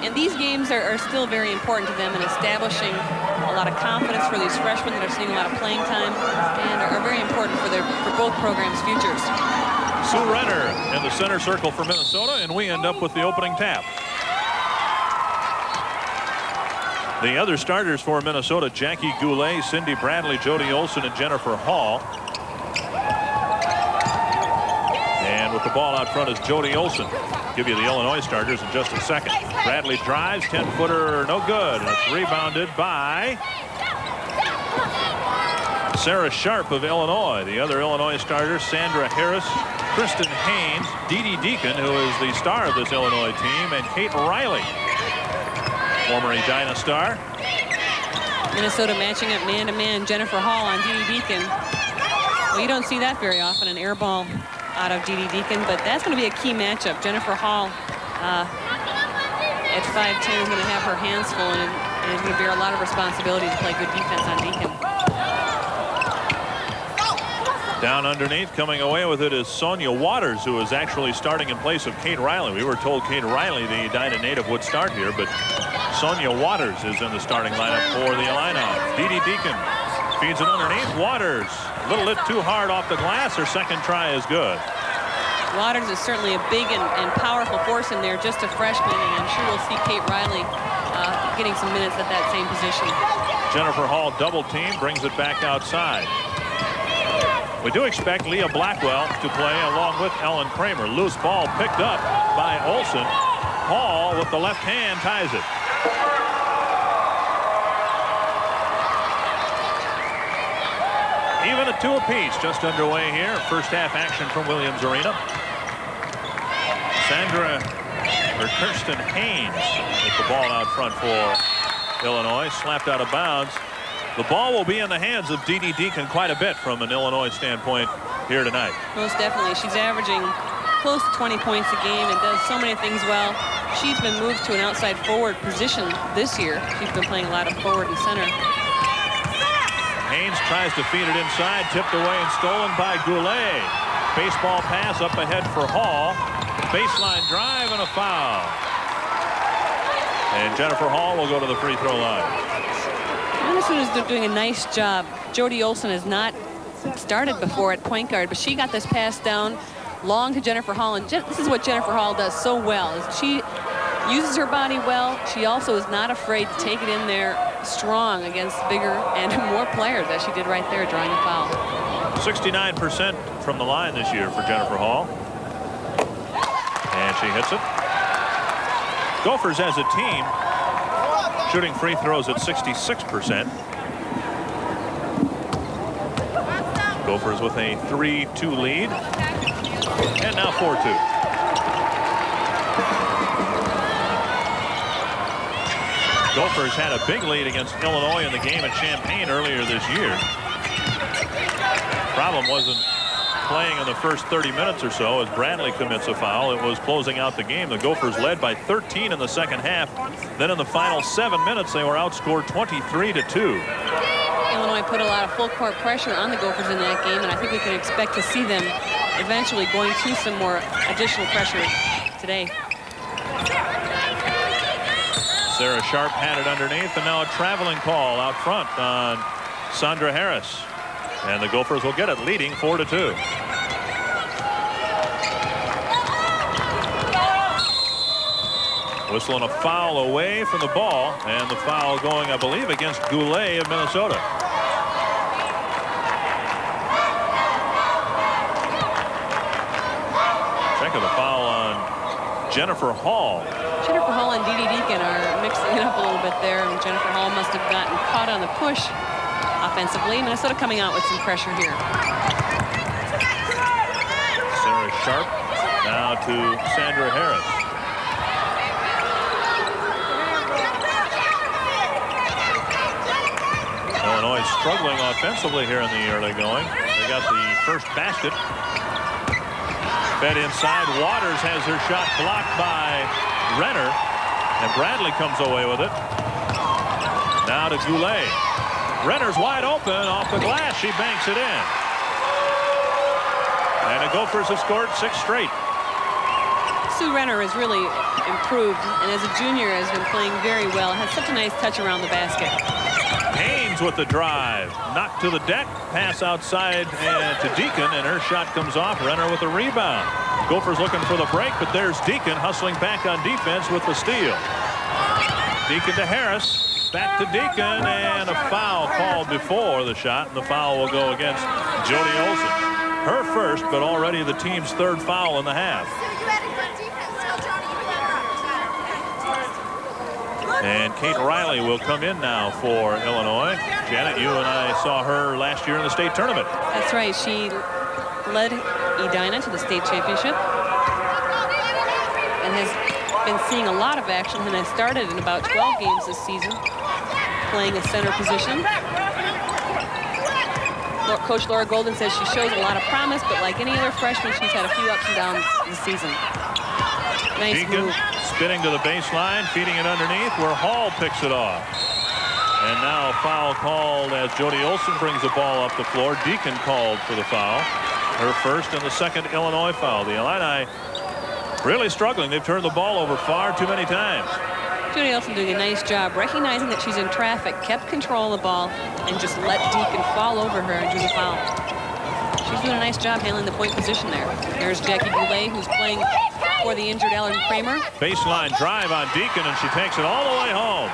And these games are still very important to them in establishing a lot of confidence for these freshmen that are seeing a lot of playing time and are very important for both programs' futures. Sue Renner in the center circle for Minnesota, and we end up with the opening tap. The other starters for Minnesota, Jackie Goulet, Cindy Bradley, Jody Olson, and Jennifer Hall. And with the ball out front is Jody Olson. Give you the Illinois starters in just a second. Bradley drives, 10-footer, no good. And it's rebounded by Sarah Sharp of Illinois. The other Illinois starters, Sandra Harris, KRISTEN Haynes, Dee Dee Deacon, who is the star of this Illinois team, and Kate Riley, former Edina star. Minnesota matching up man-to-man Jennifer Hall on Dee Dee Deacon. Well, you don't see that very often, an air ball out of Dee Dee Deacon, but that's going to be a key matchup. Jennifer Hall at 5'10" is going to have her hands full, and is going to bear a lot of responsibility to play good defense on Deacon. Down underneath, coming away with it is Sonia Waters, who is actually starting in place of Kate Riley. We were told Kate Riley, the Edina native, would start here, but Sonia Waters is in the starting lineup for the Illini. Dee Dee Deacon feeds it underneath. Waters, a little bit too hard off the glass. Her second try is good. Waters is certainly a big and powerful force in there, just a freshman, and I'm sure we'll see Kate Riley getting some minutes at that same position. Jennifer Hall double team, brings it back outside. We do expect Leah Blackwell to play along with Ellen Kramer. Loose ball picked up by Olson. Hall with the left hand ties it. Even at 2 apiece, just underway here. First half action from Williams Arena. KRISTEN Haynes with the ball out front for Illinois, slapped out of bounds. The ball will be in the hands of Dee Dee Deacon quite a bit from an Illinois standpoint here tonight. Most definitely. She's averaging close to 20 points a game and does so many things well. She's been moved to an outside forward position this year. She's been playing a lot of forward and center. Haynes tries to feed it inside, tipped away and stolen by Goulet. Baseball pass up ahead for Hall. Baseline drive and a foul. And Jennifer Hall will go to the free throw line. Minnesota's doing a nice job. Jody Olson has not started before at point guard, but she got this pass down long to Jennifer Hall, and this is what Jennifer Hall does so well. Is she uses her body well. She also is not afraid to take it in there strong against bigger and more players, as she did right there, drawing a foul. 69% from the line this year for Jennifer Hall. And she hits it. Gophers as a team shooting free throws at 66%. Gophers with a 3-2 lead. And now 4-2. Gophers had a big lead against Illinois in the game at Champaign earlier this year. Problem wasn't playing in the first 30 minutes or so as Bradley commits a foul. It was closing out the game. The Gophers led by 13 in the second half. Then in the final 7 minutes, they were outscored 23-2. Illinois put a lot of full court pressure on the Gophers in that game, and I think we can expect to see them eventually going to some more additional pressure today. Sarah Sharp had it underneath, and now a traveling call out front on Sandra Harris. And the Gophers will get it, leading 4-2. Whistle and a foul away from the ball, and the foul going, I believe, against Goulet of Minnesota. Check of the foul on Jennifer Hall. Jennifer Hall and Dee Dee Deacon are mixing it up a little bit there, and Jennifer Hall must have gotten caught on the push offensively. Minnesota coming out with some pressure here. Sarah Sharp now to Sandra Harris. Illinois struggling offensively here in the early going. They got the first basket. Fed inside. Waters has her shot blocked by Renner, and Bradley comes away with it. Now to Goulet. Renner's wide open off the glass. She banks it in. And the Gophers have scored 6 straight. Sue Renner has really improved, and as a junior has been playing very well. Has such a nice touch around the basket. Haynes with the drive. Knocked to the deck. Pass outside and to Deacon, and her shot comes off. Renner with the rebound. Gophers looking for the break, but there's Deacon hustling back on defense with the steal. Deacon to Harris. Back to Deacon, and a foul called before the shot, and the foul will go against Jody Olson. Her first, but already the team's third foul in the half. And Kate Riley will come in now for Illinois. Janet, you and I saw her last year in the state tournament. That's right. She led Edina to the state championship and has been seeing a lot of action, and has started in about 12 games this season, playing a center position. Coach Laura Golden says she shows a lot of promise, but like any other freshman, she's had a few ups and downs this season. Nice Deacon move. spinning to the baseline, feeding it underneath, where Hall picks it off. And now a foul called as Jody Olson brings the ball up the floor. Deacon called for the foul. Her first and the second Illinois foul. The Illini really struggling. They've turned the ball over far too many times. Jody Olson doing a nice job recognizing that she's in traffic, kept control of the ball, and just let Deacon fall over her and do the foul. She's doing a nice job handling the point position there. There's Jackie Goulet, who's playing for the injured Ellen Kramer. Baseline drive on Deacon, and she takes it all the way home.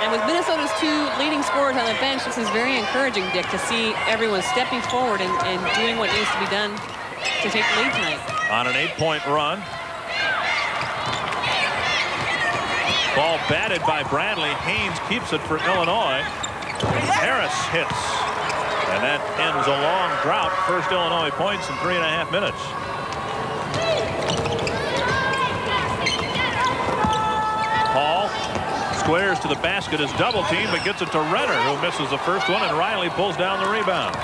And with Minnesota's two leading scorers on the bench, this is very encouraging, Dick, to see everyone stepping forward and doing what needs to be done to take the lead tonight. On an 8-point run. Ball batted by Bradley. Haynes keeps it for Illinois. Harris hits. And that ends a long drought. First Illinois points in 3.5 minutes. Hall squares to the basket, is double teamed, but gets it to Renner, who misses the first one, and Riley pulls down the rebound.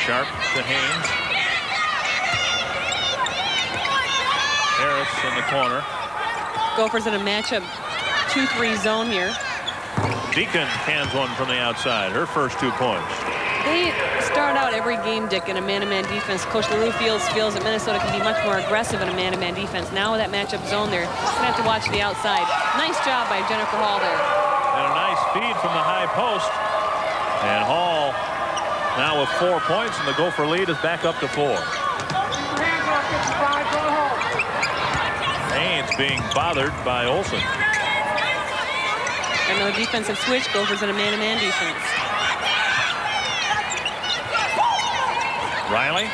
Sharp to Haynes. Harris in the corner. Gophers in a matchup 2-3 zone here. Deacon cans one from the outside. Her first 2 points. They start out every game, Dick, in a man-to-man defense. Coach LaRue feels that Minnesota can be much more aggressive in a man-to-man defense. Now with that matchup zone there, going to have to watch the outside. Nice job by Jennifer Hall there. And a nice feed from the high post. And Hall now with 4 points, and the Gopher lead is back up to 4. Haynes being bothered by Olson. Another defensive switch. Gophers in a man-to-man defense. Riley.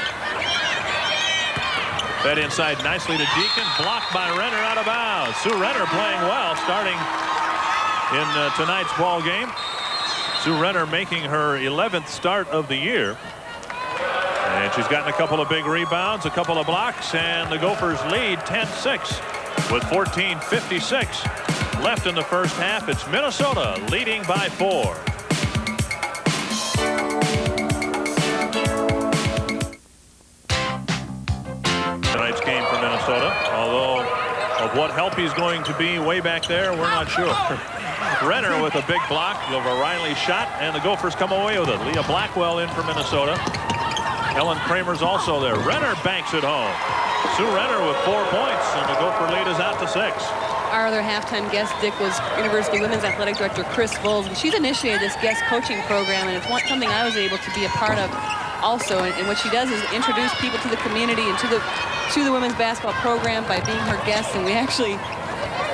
Fed inside nicely to Deacon. Blocked by Renner, out of bounds. Sue Renner playing well, starting in tonight's ball game. Sue Renner making her 11th start of the year. And she's gotten a couple of big rebounds, a couple of blocks, and the Gophers lead 10-6 with 14:56 left in the first half. It's Minnesota leading by 4. Tonight's game for Minnesota, although of what help he's going to be way back there, we're not sure. Renner with a big block of a Riley shot, and the Gophers come away with it. Leah Blackwell in for Minnesota. Ellen Kramer's also there. Renner banks it home. Sue Renner with 4 points, and the Gopher lead is out to 6. Our other halftime guest, Dick, was University Women's Athletic Director Chris Voles, and she's initiated this guest coaching program, and it's something I was able to be a part of also. And what she does is introduce people to the community and to the women's basketball program by being her guests, and we actually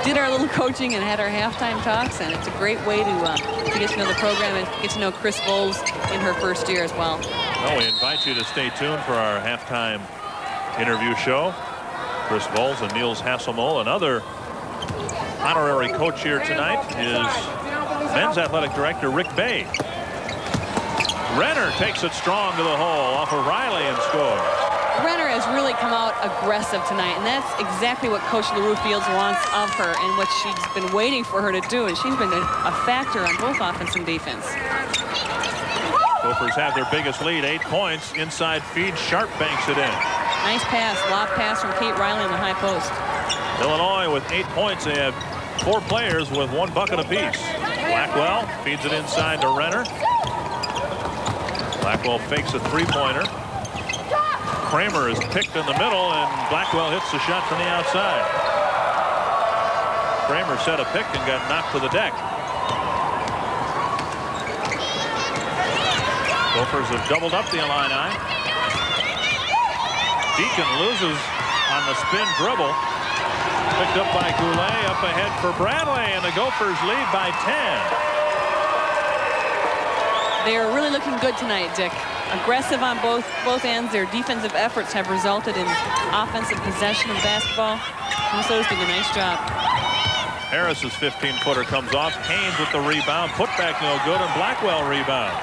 did our little coaching and had our halftime talks, and it's a great way to get to know the program and get to know Chris Voles in her first year as well. Well, we invite you to stay tuned for our halftime interview show. Chris Voles and Niels Hasselmoll. Another honorary coach here tonight is men's athletic director Rick Bay. Renner takes it strong to the hole off of Riley and scores. Renner has really come out aggressive tonight, and that's exactly what Coach LaRue Fields wants of her and what she's been waiting for her to do, and she's been a factor on both offense and defense. Gophers have their biggest lead, 8 points. Inside feed, Sharp banks it in. Nice pass, lob pass from Kate Riley in the high post. Illinois with 8 points. They have 4 players with 1 bucket apiece. Blackwell feeds it inside to Renner. Blackwell fakes a three-pointer. Kramer is picked in the middle, and Blackwell hits the shot from the outside. Kramer set a pick and got knocked to the deck. Gophers have doubled up the Illini. Deacon loses on the spin dribble. Picked up by Goulet, up ahead for Bradley, and the Gophers lead by 10. They are really looking good tonight, Dick. Aggressive on both ends. Their defensive efforts have resulted in offensive possession of basketball. Minnesota's doing a nice job. Harris's 15-footer comes off. Haynes with the rebound. Put back no good, and Blackwell rebound.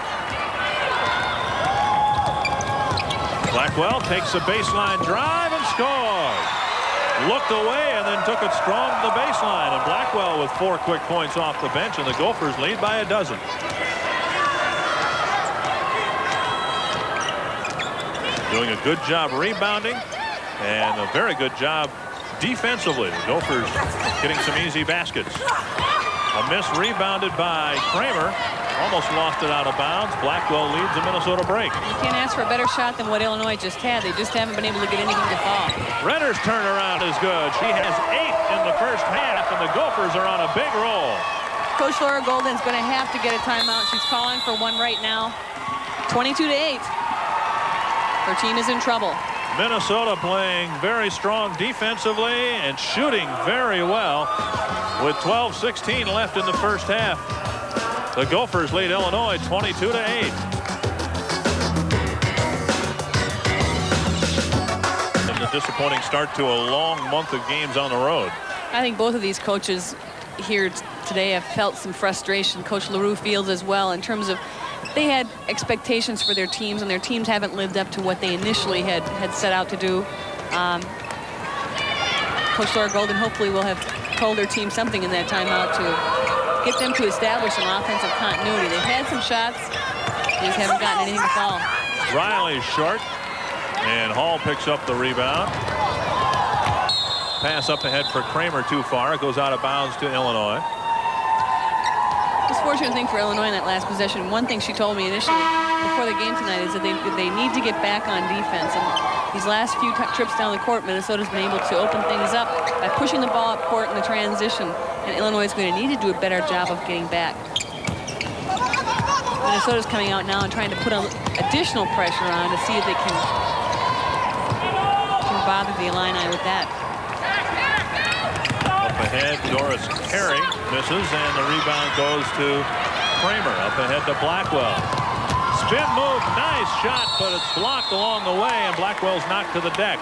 Blackwell takes a baseline drive and scores. Looked away and then took it strong to the baseline. And Blackwell with 4 quick points off the bench, and the Gophers lead by a dozen. Doing a good job rebounding and a very good job defensively. The Gophers getting some easy baskets. A miss rebounded by Kramer. Almost lost it out of bounds. Blackwell leads the Minnesota break. You can't ask for a better shot than what Illinois just had. They just haven't been able to get anything to fall. Renner's turnaround is good. She has 8 in the first half, and the Gophers are on a big roll. Coach Laura Golden's going to have to get a timeout. She's calling for one right now. 22-8. Her team is in trouble. Minnesota playing very strong defensively and shooting very well with 12:16 left in the first half. The Gophers lead Illinois 22-8. And a disappointing start to a long month of games on the road. I think both of these coaches here today have felt some frustration. Coach LaRue feels as well in terms of they had expectations for their teams, and their teams haven't lived up to what they initially had set out to do. Coach Laura Golden hopefully will have told their team something in that timeout to get them to establish some offensive continuity. They've had some shots. They just haven't gotten anything to fall. Riley's short, and Hall picks up the rebound. Pass up ahead for Kramer too far. It goes out of bounds to Illinois. This fortunate thing for Illinois in that last possession, one thing she told me initially before the game tonight is that they need to get back on defense. And these last few trips down the court, Minnesota's been able to open things up by pushing the ball up court in the transition. And Illinois is going to need to do a better job of getting back. Minnesota's coming out now and trying to put additional pressure on to see if they can bother the Illini with that. Up ahead, Doris Carey misses, and the rebound goes to Kramer. Up ahead to Blackwell. Spin move, nice shot, but it's blocked along the way, and Blackwell's knocked to the deck.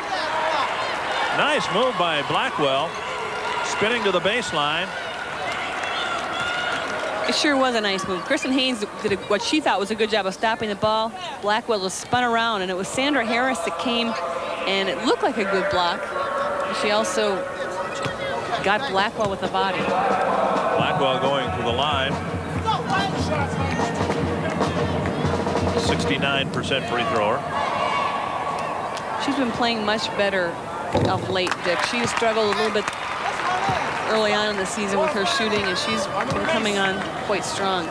Nice move by Blackwell. Spinning to the baseline. It sure was a nice move. KRISTEN Haynes did what she thought was a good job of stopping the ball. Blackwell was spun around, and it was Sandra Harris that came, and it looked like a good block. She also got Blackwell with the body. Blackwell going to the line. 69% free thrower. She's been playing much better of late, Dick. She struggled a little bit early on in the season with her shooting, and she's been coming on quite strong.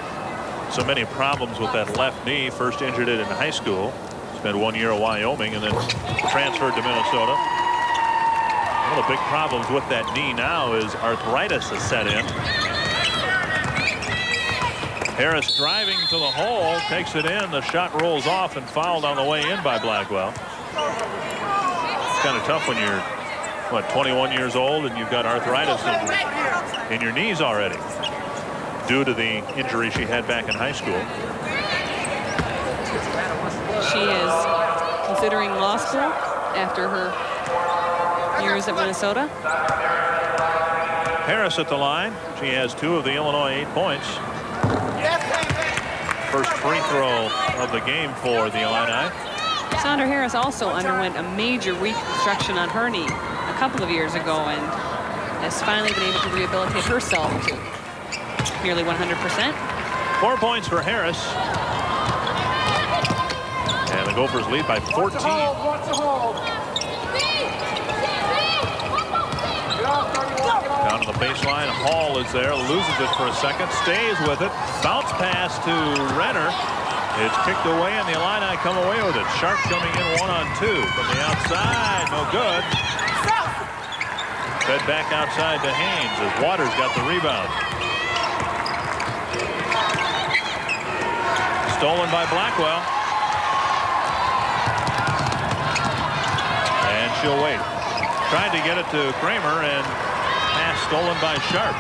So many problems with that left knee. First injured it in high school. Spent 1 year at Wyoming and then transferred to Minnesota. One of the big problems with that knee now is arthritis has set in. Harris driving to the hole, takes it in. The shot rolls off and fouled on the way in by Blackwell. It's kind of tough when you're, what, 21 years old and you've got arthritis in your knees already due to the injury she had back in high school. She is considering law school after her years at Minnesota. Harris at the line. She has 2 of the Illinois 8 points. First free throw of the game for the Illini. Sandra Harris also underwent a major reconstruction on her knee a couple of years ago and has finally been able to rehabilitate herself to nearly 100%. 4 points for Harris. And the Gophers lead by 14. Down to the baseline. Hall is there, loses it for a second, stays with it. Bounce pass to Renner. It's kicked away, and the Illini come away with it. Sharp coming in 1-on-2 from the outside. No good. Fed back outside to Haynes as Waters got the rebound. Stolen by Blackwell. And she'll wait. Tried to get it to Kramer, and pass stolen by Sharp.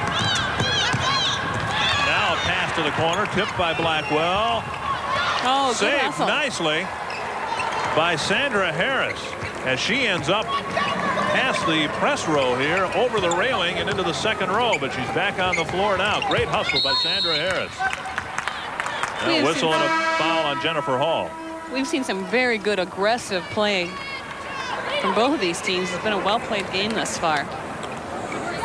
Now a pass to the corner, tipped by Blackwell. Oh, saved nicely by Sandra Harris as she ends up past the press row here, over the railing and into the second row, but she's back on the floor now. Great hustle by Sandra Harris. A whistle and a foul on Jennifer Hall. We've seen some very good aggressive play from both of these teams. It's been a well-played game thus far.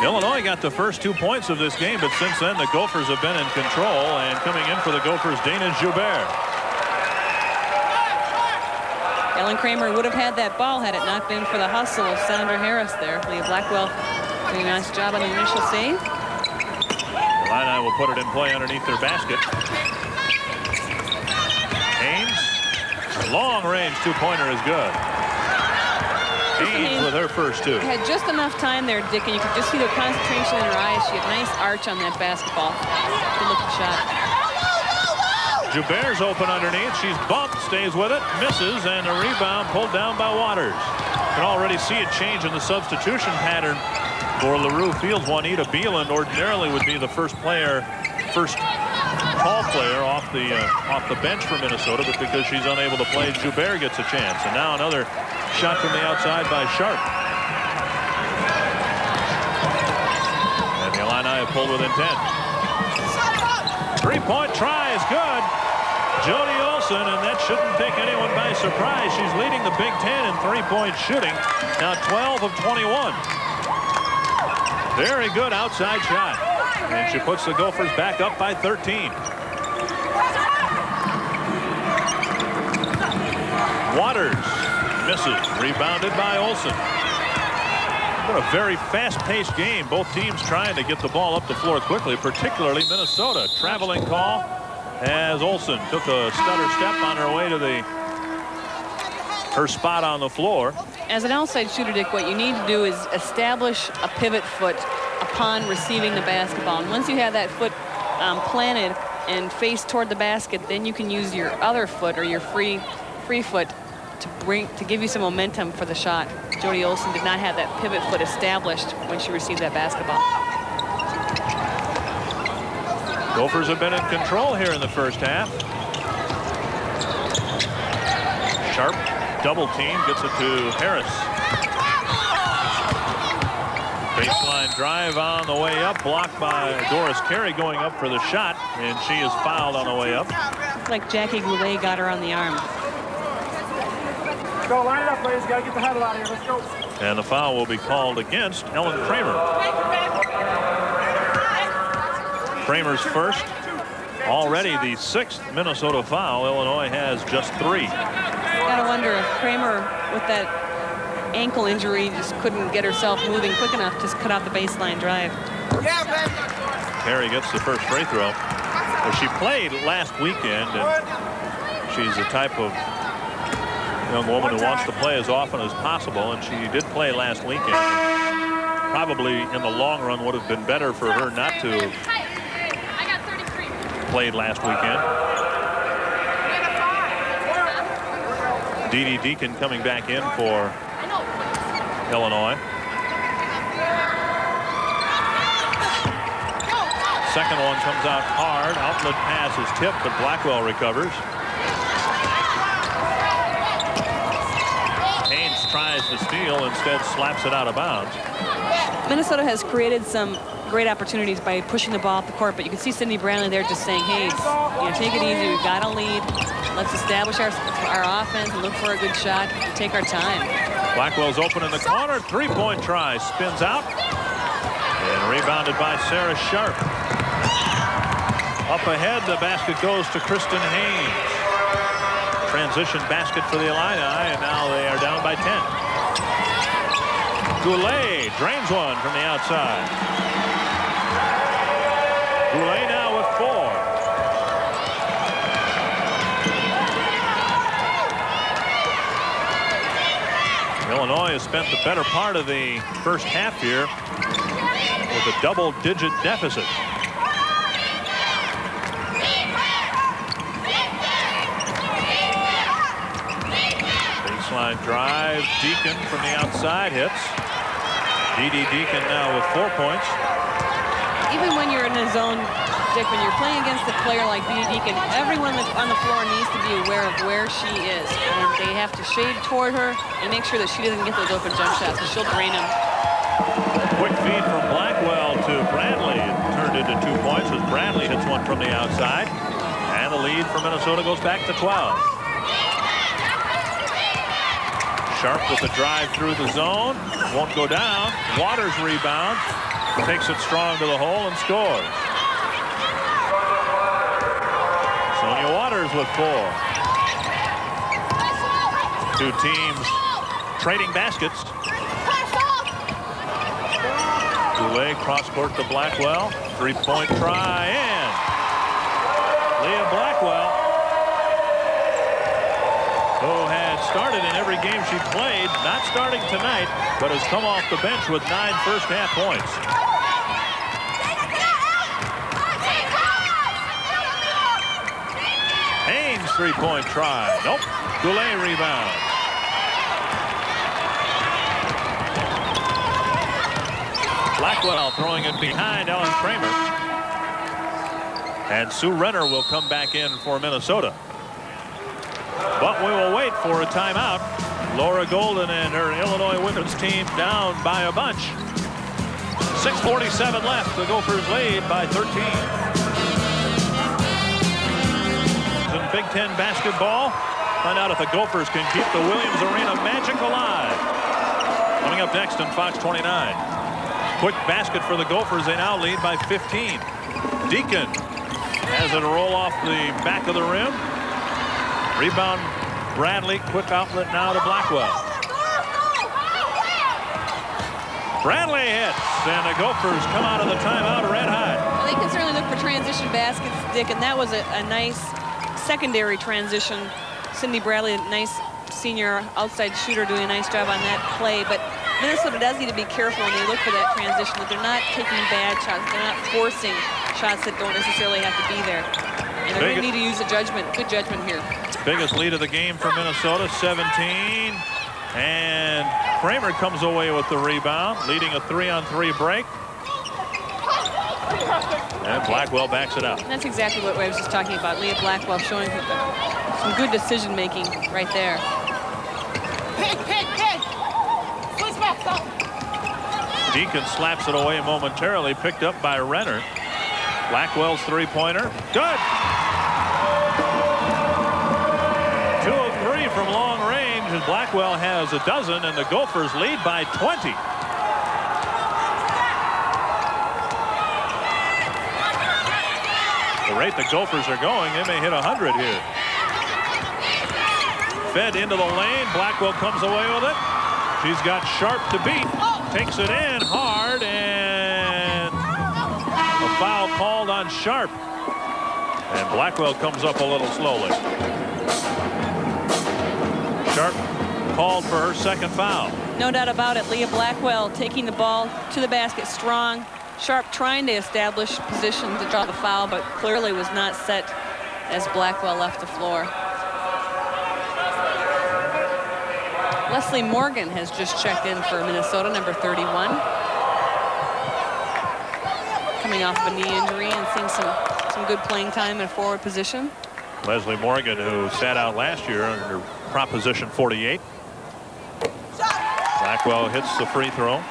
Illinois got the first 2 points of this game, but since then the Gophers have been in control, and coming in for the Gophers, Dana Joubert. Ellen Kramer would have had that ball had it not been for the hustle of Sandra Harris there. Leah Blackwell doing a nice job on the initial save. Illini will put it in play underneath their basket. Haynes, long-range two-pointer is good. Haynes with her first two. Had just enough time there, Dick, and you could just see the concentration in her eyes. She had a nice arch on that basketball. Good-looking shot. Joubert's open underneath. She's bumped, stays with it, misses, and a rebound pulled down by Waters. You can already see a change in the substitution pattern for LaRue Fields. Juanita Beeland ordinarily would be the first tall player off the bench for Minnesota, but because she's unable to play, Joubert gets a chance. And now another shot from the outside by Sharp. And the Illini have pulled within 10. Three-point try is good. Jody Olson, and that shouldn't take anyone by surprise. She's leading the Big Ten in three-point shooting. Now 12 of 21. Very good outside shot. And she puts the Gophers back up by 13. Waters misses. Rebounded by Olson. What a very fast-paced game. Both teams trying to get the ball up the floor quickly, particularly Minnesota. Traveling call as Olson took a stutter step on her way to her spot on the floor. As an outside shooter, Dick, what you need to do is establish a pivot foot upon receiving the basketball. And once you have that foot planted and faced toward the basket, then you can use your other foot or your free foot to give you some momentum for the shot. Jody Olson did not have that pivot foot established when she received that basketball. Gophers have been in control here in the first half. Sharp double team, gets it to Harris. Baseline drive on the way up, blocked by Doris Carey going up for the shot, and she is fouled on the way up. Like Jackie Goulet got her on the arm. Go, line it up, ladies. Got to get the huddle out of here. Let's go. And the foul will be called against Ellen Kramer. Kramer's first. Already the 6th Minnesota foul. Illinois has just 3. Gotta wonder if Kramer, with that ankle injury, just couldn't get herself moving quick enough to cut out the baseline drive. Carey gets the first free throw. Well, she played last weekend, and she's the type of young woman who wants to play as often as possible, and she did play last weekend. Probably in the long run would have been better for her not to have played last weekend. Dee Dee Deacon coming back in for Illinois. Second one comes out hard. Outlet pass is tipped, but Blackwell recovers. Haynes tries to steal, instead slaps it out of bounds. Minnesota has created some great opportunities by pushing the ball up the court, but you can see Cindy Brownlee there just saying, hey, take it easy. We've got a lead. Let's establish our offense and look for a good shot and take our time. Blackwell's open in the corner. Three-point try. Spins out. And rebounded by Sarah Sharp. Up ahead, the basket goes to KRISTEN Haynes. Transition basket for the Illini, and now they are down by 10. Goulet drains one from the outside. Goulet now with 4. Illinois has spent the better part of the first half here with a double-digit deficit. Baseline drive. Deacon from the outside hits. D.D. Deacon now with 4 points. Even when you're in a zone, Dick, when you're playing against a player like D.D. Deacon, everyone that's on the floor needs to be aware of where she is. And they have to shade toward her and make sure that she doesn't get those open jump shots, because she'll drain them. Quick feed from Blackwell to Bradley. It turned into 2 points as Bradley hits one from the outside. And the lead for Minnesota goes back to 12. Sharp with the drive through the zone. Won't go down. Waters rebounds. Takes it strong to the hole and scores. Sonia Waters with 4. Two teams trading baskets. Goulet cross court to Blackwell. 3-point try and Leah Blackwell, who had started in every game she played, not starting tonight, but has come off the bench with 9 first half points. Haynes 3-point try. Nope. Goulet rebound. Blackwell throwing it behind Ellen Kramer. And Sue Renner will come back in for Minnesota. But we will wait for a timeout. Laura Golden and her Illinois women's team down by a bunch. 6:47 left. The Gophers lead by 13. In Big Ten basketball, find out if the Gophers can keep the Williams Arena magic alive. Coming up next on Fox 29. Quick basket for the Gophers. They now lead by 15. Deacon has it roll off the back of the rim. Rebound Bradley. Quick outlet now to Blackwell. Bradley hits, and the Gophers come out of the timeout red hot. Well, they can certainly look for transition baskets, Dick, and that was a nice secondary transition. Cindy Bradley, a nice senior outside shooter, doing a nice job on that play. But Minnesota does need to be careful when they look for that transition, that they're not taking bad shots. They're not forcing shots that don't necessarily have to be there. And they're going to need to use a judgment, good judgment here. Biggest lead of the game for Minnesota, 17. And Kramer comes away with the rebound, leading a 3-on-3 break. And Blackwell backs it out. And that's exactly what I was just talking about. Leah Blackwell showing some good decision making right there. Deacon slaps it away momentarily, picked up by Renner. Blackwell's three-pointer. Good. 2 of 3 from long range, and Blackwell has a dozen, and the Gophers lead by 20. The rate the Gophers are going, they may hit 100 here. Fed into the lane. Blackwell comes away with it. She's got Sharp to beat. Takes it in hard, and a foul called on Sharp. And Blackwell comes up a little slowly. Sharp called for her second foul. No doubt about it. Leah Blackwell taking the ball to the basket strong. Sharp trying to establish position to draw the foul, but clearly was not set as Blackwell left the floor. Leslie Morgan has just checked in for Minnesota, number 31. Coming off of a knee injury and seeing some good playing time in a forward position. Leslie Morgan, who sat out last year under Proposition 48. Blackwell hits the free throw.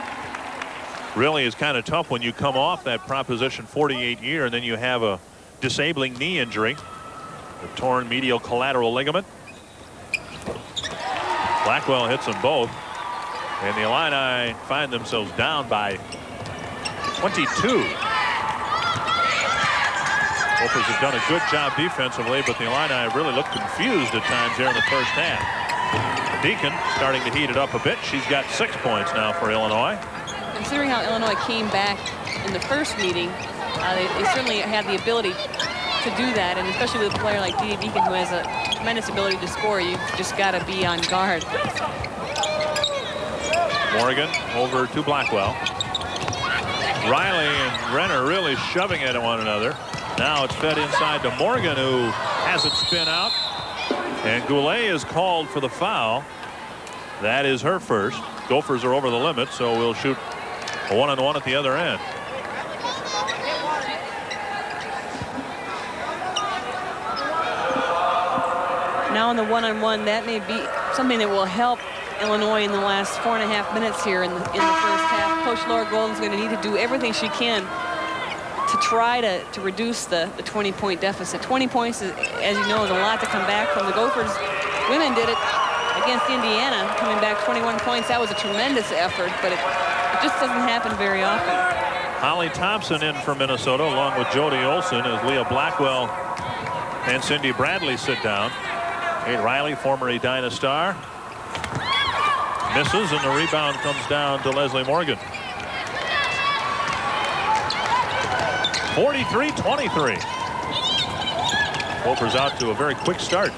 Really is kind of tough when you come off that Proposition 48 year and then you have a disabling knee injury, a torn medial collateral ligament. Blackwell hits them both, and the Illini find themselves down by 22. Gophers have done a good job defensively, but the Illini really looked confused at times here in the first half. Deacon starting to heat it up a bit. She's got 6 points now for Illinois. Considering how Illinois came back in the first meeting, they certainly had the ability to do that, and especially with a player like D.D. Deacon, who has a tremendous ability to score, you've just got to be on guard. Morgan over to Blackwell. Riley and Renner really shoving it at one another. Now it's fed inside to Morgan, who has it spin out. And Goulet is called for the foul. That is her first. Gophers are over the limit, so we'll shoot a 1-on-1 at the other end. Now in the 1-on-1, that may be something that will help Illinois in the last 4.5 minutes here in the first half. Coach Laura Golden's going to need to do everything she can to try to reduce the 20-point deficit. 20 points, as you know, is a lot to come back from. The Gophers women did it against Indiana, coming back 21 points. That was a tremendous effort, but it just doesn't happen very often. Holly Thompson in for Minnesota, along with Jody Olson, as Leah Blackwell and Cindy Bradley sit down. Kate Riley, former Edina star, misses, and the rebound comes down to Leslie Morgan. 43-23. Gophers out to a very quick start.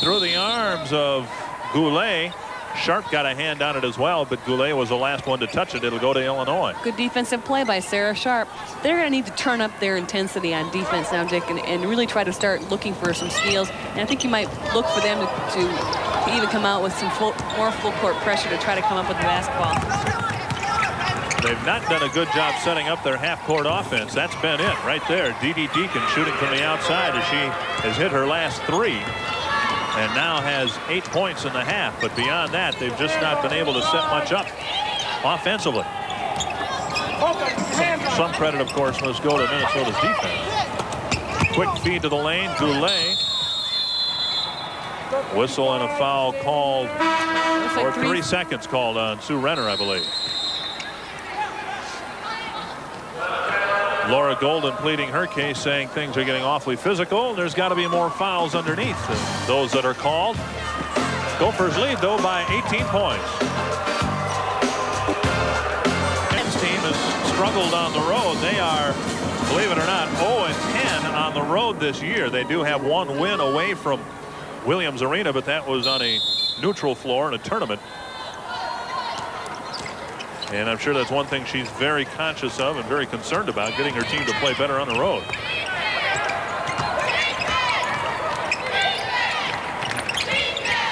Through the arms of Goulet. Sharp got a hand on it as well, but Goulet was the last one to touch it. It'll go to Illinois. Good defensive play by Sarah Sharp. They're going to need to turn up their intensity on defense now, Dick, and really try to start looking for some steals. And I think you might look for them to even come out with some more full court pressure to try to come up with the basketball. They've not done a good job setting up their half-court offense. That's been it right there. Dee Deacon shooting from the outside as she has hit her last 3. And now has 8 points in the half. But beyond that, they've just not been able to set much up offensively. Some credit, of course, must go to Minnesota's defense. Quick feed to the lane. Goulet. Whistle and a foul called, or 3 seconds called on Sue Renner, I believe. Laura Golden pleading her case, saying things are getting awfully physical. There's got to be more fouls underneath than those that are called. Gophers lead, though, by 18 points. Ken's team has struggled on the road. They are, believe it or not, 0-10 on the road this year. They do have one win away from Williams Arena, but that was on a neutral floor in a tournament. And I'm sure that's one thing she's very conscious of and very concerned about, getting her team to play better on the road.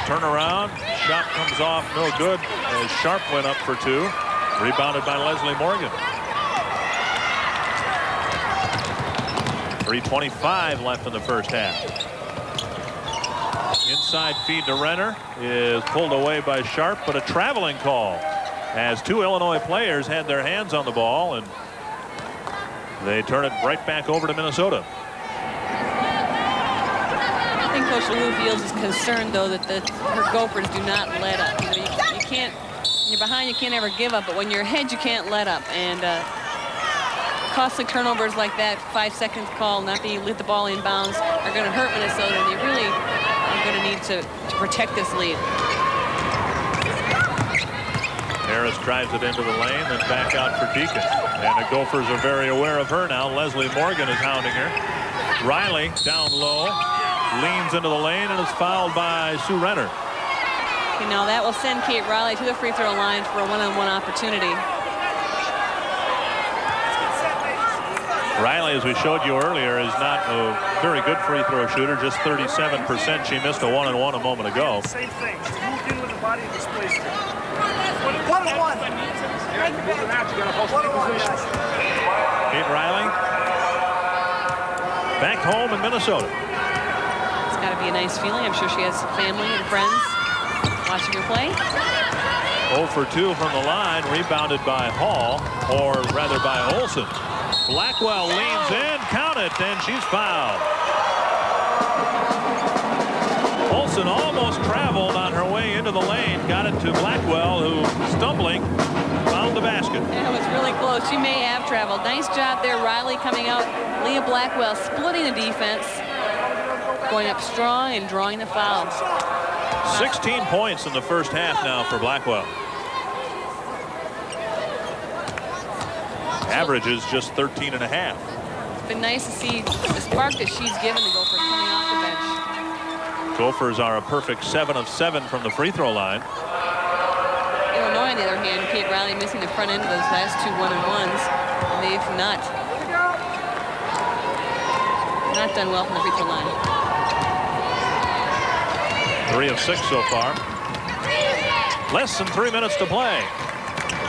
Turnaround, shot comes off, no good, as Sharp went up for 2. Rebounded by Leslie Morgan. 3:25 left in the first half. Inside feed to Renner is pulled away by Sharp, but a traveling call, as 2 Illinois players had their hands on the ball, and they turn it right back over to Minnesota. I think Coach Lou Fields is concerned, though, that her Gophers do not let up. You know, you can't, when you're behind, you can't ever give up, but when you're ahead, you can't let up. And costly turnovers like that, 5-second call, not being lit the ball in bounds, are going to hurt Minnesota, and they really are going to need to protect this lead. Harris drives it into the lane, then back out for Deacon. And the Gophers are very aware of her now. Leslie Morgan is hounding her. Riley down low, leans into the lane, and is fouled by Sue Renner. You know, that will send Kate Riley to the free throw line for a one-on-one opportunity. Riley, as we showed you earlier, is not a very good free throw shooter, just 37%. She missed a one-on-one a moment ago. Same thing. She moved in with the body and displaced it. 1-on-1. Kate Riley back home in Minnesota. It's got to be a nice feeling. I'm sure she has family and friends watching her play. 0 for 2 from the line, rebounded by Hall, or rather by Olson. Blackwell leans in, count it, and she's fouled. Olson almost traveled on her way into the lane, got it to Blackwell, who, stumbling, found the basket. That was really close. She may have traveled. Nice job there, Riley coming out. Leah Blackwell splitting the defense, going up strong and drawing the foul. 16 points in the first half now for Blackwell. Average is just 13.5. It's been nice to see the spark that she's given the Gophers coming off the bench. Gophers are a perfect 7 of 7 from the free throw line. Illinois Joy, on the other hand, Kate Riley missing the front end of those last 2 1-on-1s. And they've not done well from the free throw line. 3 of 6 so far. Less than 3 minutes to play.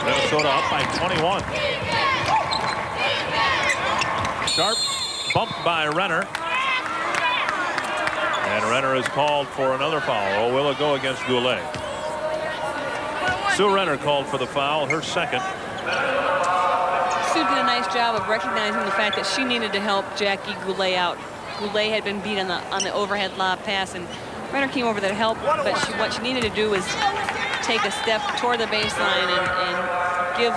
Minnesota up by 21. Sharp bumped by Renner. And Renner is called for another foul. Or will it go against Goulet? Sue Renner called for the foul, her second. Sue did a nice job of recognizing the fact that she needed to help Jackie Goulet out. Goulet had been beat on the overhead lob pass, and Renner came over to help, but what she needed to do was take a step toward the baseline and give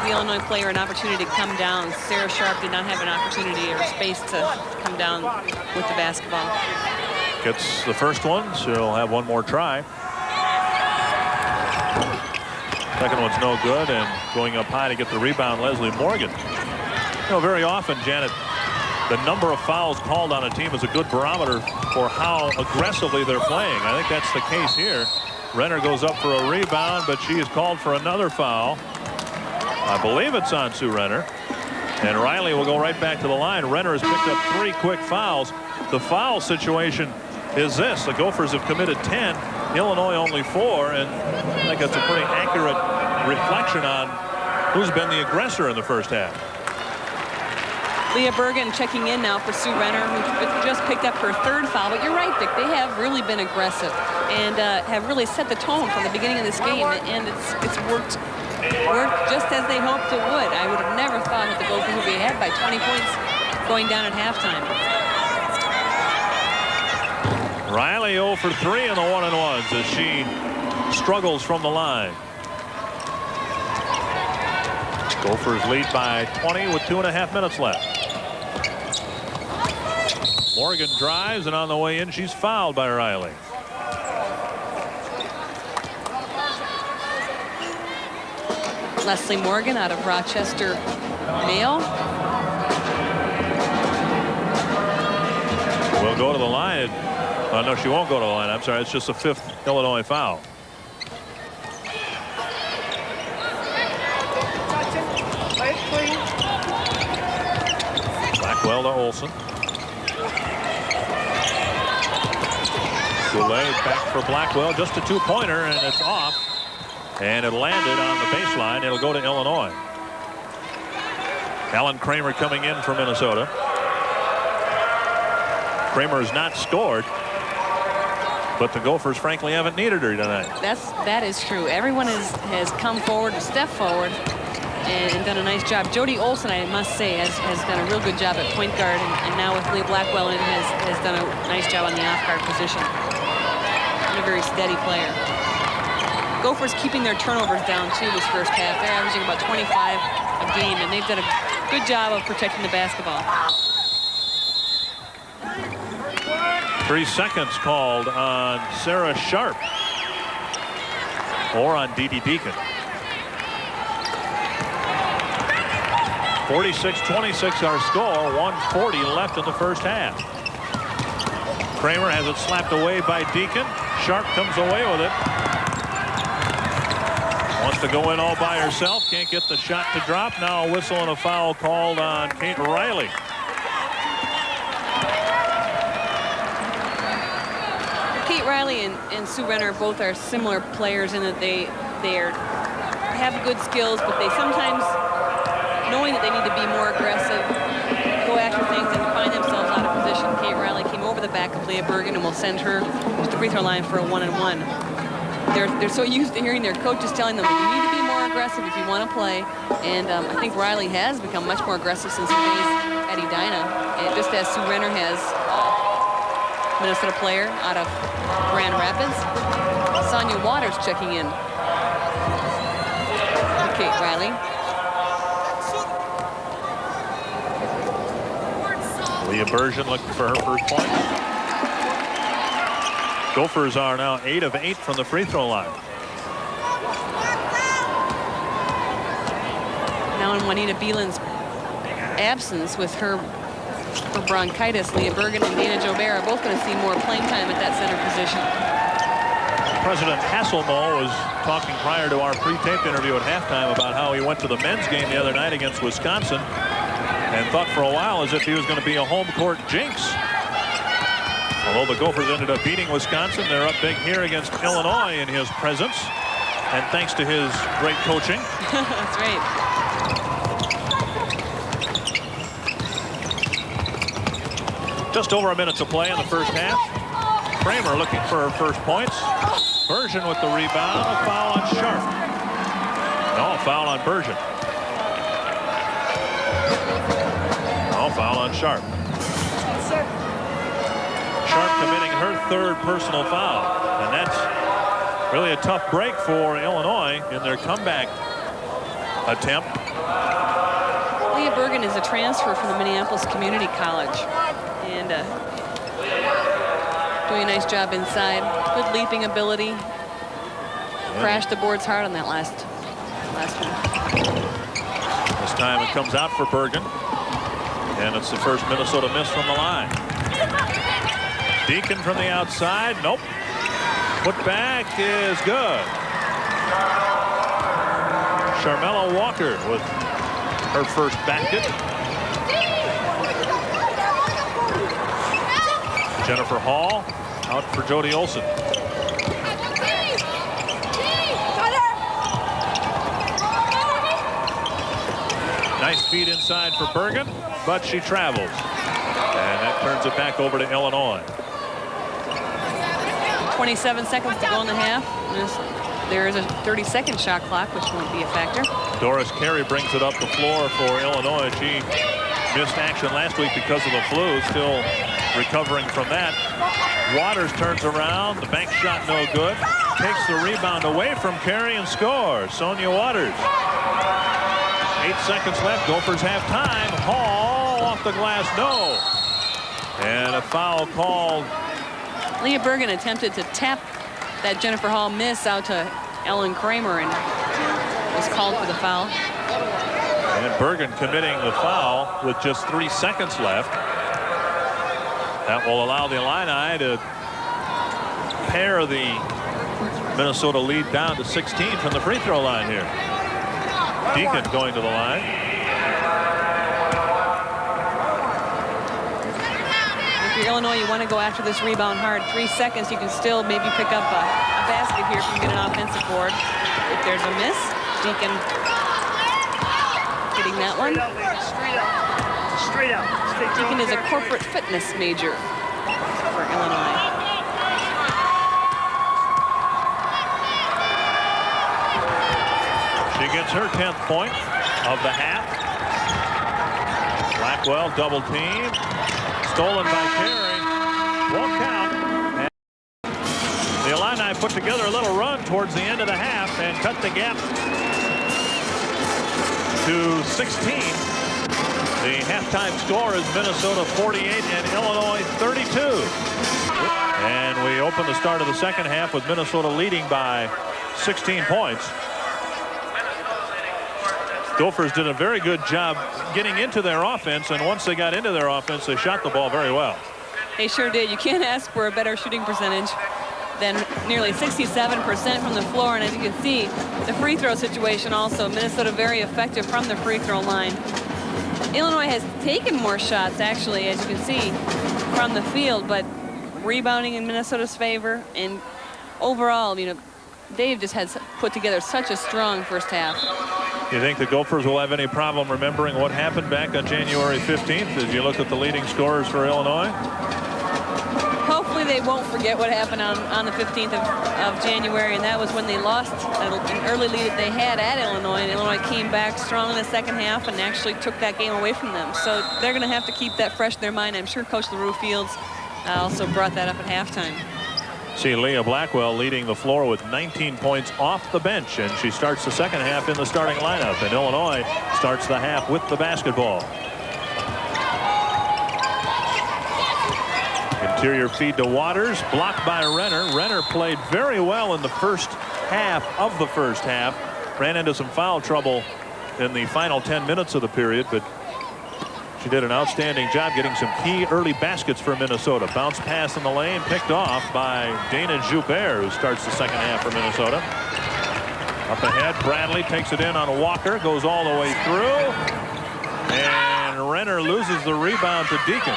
the Illinois player an opportunity to come down. Sarah Sharp did not have an opportunity or space to come down with the basketball. Gets the first one. She'll have one more try. Second one's no good, and going up high to get the rebound, Leslie Morgan. You know, very often, Janet, the number of fouls called on a team is a good barometer for how aggressively they're playing. I think that's the case here. Renner goes up for a rebound, but she is called for another foul. I believe it's on Sue Renner. And Riley will go right back to the line. Renner has picked up 3 quick fouls. The foul situation is this. The Gophers have committed 10. Illinois only 4. And I think that's a pretty accurate reflection on who's been the aggressor in the first half. Leah Bergin checking in now for Sue Renner, who just picked up her 3rd foul. But you're right, Vic. They have really been aggressive and have really set the tone from the beginning of this game. And it's worked just as they hoped it would. I would have never thought that the Gophers would be ahead by 20 points going down at halftime. Riley 0 for 3 in the 1-on-1s as she struggles from the line. Gophers lead by 20 with 2.5 minutes left. Morgan drives, and on the way in, she's fouled by Riley. Leslie Morgan out of Rochester Mail. Will go to the line. No, she won't go to the line. I'm sorry. It's just a 5th Illinois foul. Blackwell to Olsen. Goulet back for Blackwell. Just a 2-pointer, and it's off. And it landed on the baseline. It'll go to Illinois. Ellen Kramer coming in for Minnesota. Kramer has not scored, but the Gophers frankly haven't needed her tonight. That is true. Everyone has come forward, stepped forward, and done a nice job. Jody Olsen, I must say, has done a real good job at point guard, and now with Leah Blackwell in, has done a nice job on the off-guard position. And a very steady player. Gophers keeping their turnovers down too this first half. They're averaging about 25 a game, and they've done a good job of protecting the basketball. 3 seconds called on Sarah Sharp or on Dee Dee Deacon. 46-26 our score. 1:40 left in the first half. Kramer has it slapped away by Deacon. Sharp comes away with it. Wants to go in all by herself. Can't get the shot to drop. Now a whistle and a foul called on Kate Riley. Kate Riley and Sue Renner both are similar players in that they have good skills, but they sometimes, knowing that they need to be more aggressive, go after things and find themselves out of position. Kate Riley came over the back of Leah Bergin and will send her to the free throw line for a 1-on-1. They're so used to hearing their coaches telling them, you need to be more aggressive if you want to play. And I think Riley has become much more aggressive since her days at Edina. And just as Sue Renner has, Minnesota player out of Grand Rapids. Sonia Waters checking in. Kate Riley. Leah Bergin looking for her first point. Gophers are now 8 of 8 from the free throw line. Now in Juanita Beeland's absence with her bronchitis, Leah Bergin and Dana Jobert are both going to see more playing time at that center position. President Hasselmo was talking prior to our pre-tape interview at halftime about how he went to the men's game the other night against Wisconsin and thought for a while as if he was going to be a home court jinx. Although the Gophers ended up beating Wisconsin, they're up big here against Illinois in his presence, and thanks to his great coaching. That's right. Just over a minute to play in the first half. Bremer looking for her first points. Bergin with the rebound. A foul on Sharp. No, foul on Bergin. No, foul on Sharp. Sharp committing her third personal foul. And that's really a tough break for Illinois in their comeback attempt. Leah Bergin is a transfer from the Minneapolis Community College. And doing a nice job inside. Good leaping ability. Yeah. Crashed the boards hard on that last one. This time it comes out for Bergin. And it's the first Minnesota miss from the line. Deacon from the outside. Nope. Put back is good. Charmella Walker with her first basket. Jennifer Hall out for Jody Olson. Nice feed inside for Bergin, but she travels. And that turns it back over to Illinois. 27 seconds to go in the half. There is a 30-second shot clock, which won't be a factor. Doris Carey brings it up the floor for Illinois. She missed action last week because of the flu, still recovering from that. Waters turns around. The bank shot no good. Takes the rebound away from Carey and scores. Sonia Waters. 8 seconds left. Gophers have time. Hall off the glass. No. And a foul called. Leah Bergin attempted to tap that Jennifer Hall miss out to Ellen Kramer and was called for the foul. And Bergin committing the foul with just 3 seconds left. That will allow the Illini to pare the Minnesota lead down to 16 from the free throw line here. Deacon going to the line. If you're Illinois, you want to go after this rebound hard. 3 seconds, you can still maybe pick up a basket here if you get an offensive board. If there's a miss, Deacon getting that one. Straight out. Deacon is a corporate fitness major for Illinois. She gets her 10th point of the half. Blackwell double team. Stolen by Carey. Won't count. And the Illini put together a little run towards the end of the half and cut the gap to 16. The halftime score is Minnesota 48 and Illinois 32. And we open the start of the second half with Minnesota leading by 16 points. Gophers did a very good job getting into their offense, and once they got into their offense, they shot the ball very well. They sure did. You can't ask for a better shooting percentage than nearly 67% from the floor. And as you can see, the free throw situation also, Minnesota very effective from the free throw line. Illinois has taken more shots, actually, as you can see, from the field, but rebounding in Minnesota's favor. And overall, you know, they've just had put together such a strong first half. You think the Gophers will have any problem remembering what happened back on January 15th as you look at the leading scorers for Illinois? Hopefully they won't forget what happened on the 15th of January, and that was when they lost an early lead that they had at Illinois, and Illinois came back strong in the second half and actually took that game away from them. So they're going to have to keep that fresh in their mind. I'm sure Coach LaRue Fields also brought that up at halftime. See Leah Blackwell leading the floor with 19 points off the bench, and she starts the second half in the starting lineup, and Illinois starts the half with the basketball. Interior feed to Waters, blocked by Renner. Renner played very well in the first half of the first half. Ran into some foul trouble in the final 10 minutes of the period, but She did an outstanding job getting some key early baskets for Minnesota. Bounce pass in the lane, picked off by Dana Joubert, who starts the second half for Minnesota. Up ahead, Bradley takes it in on Walker, goes all the way through. And Renner loses the rebound to Deacon.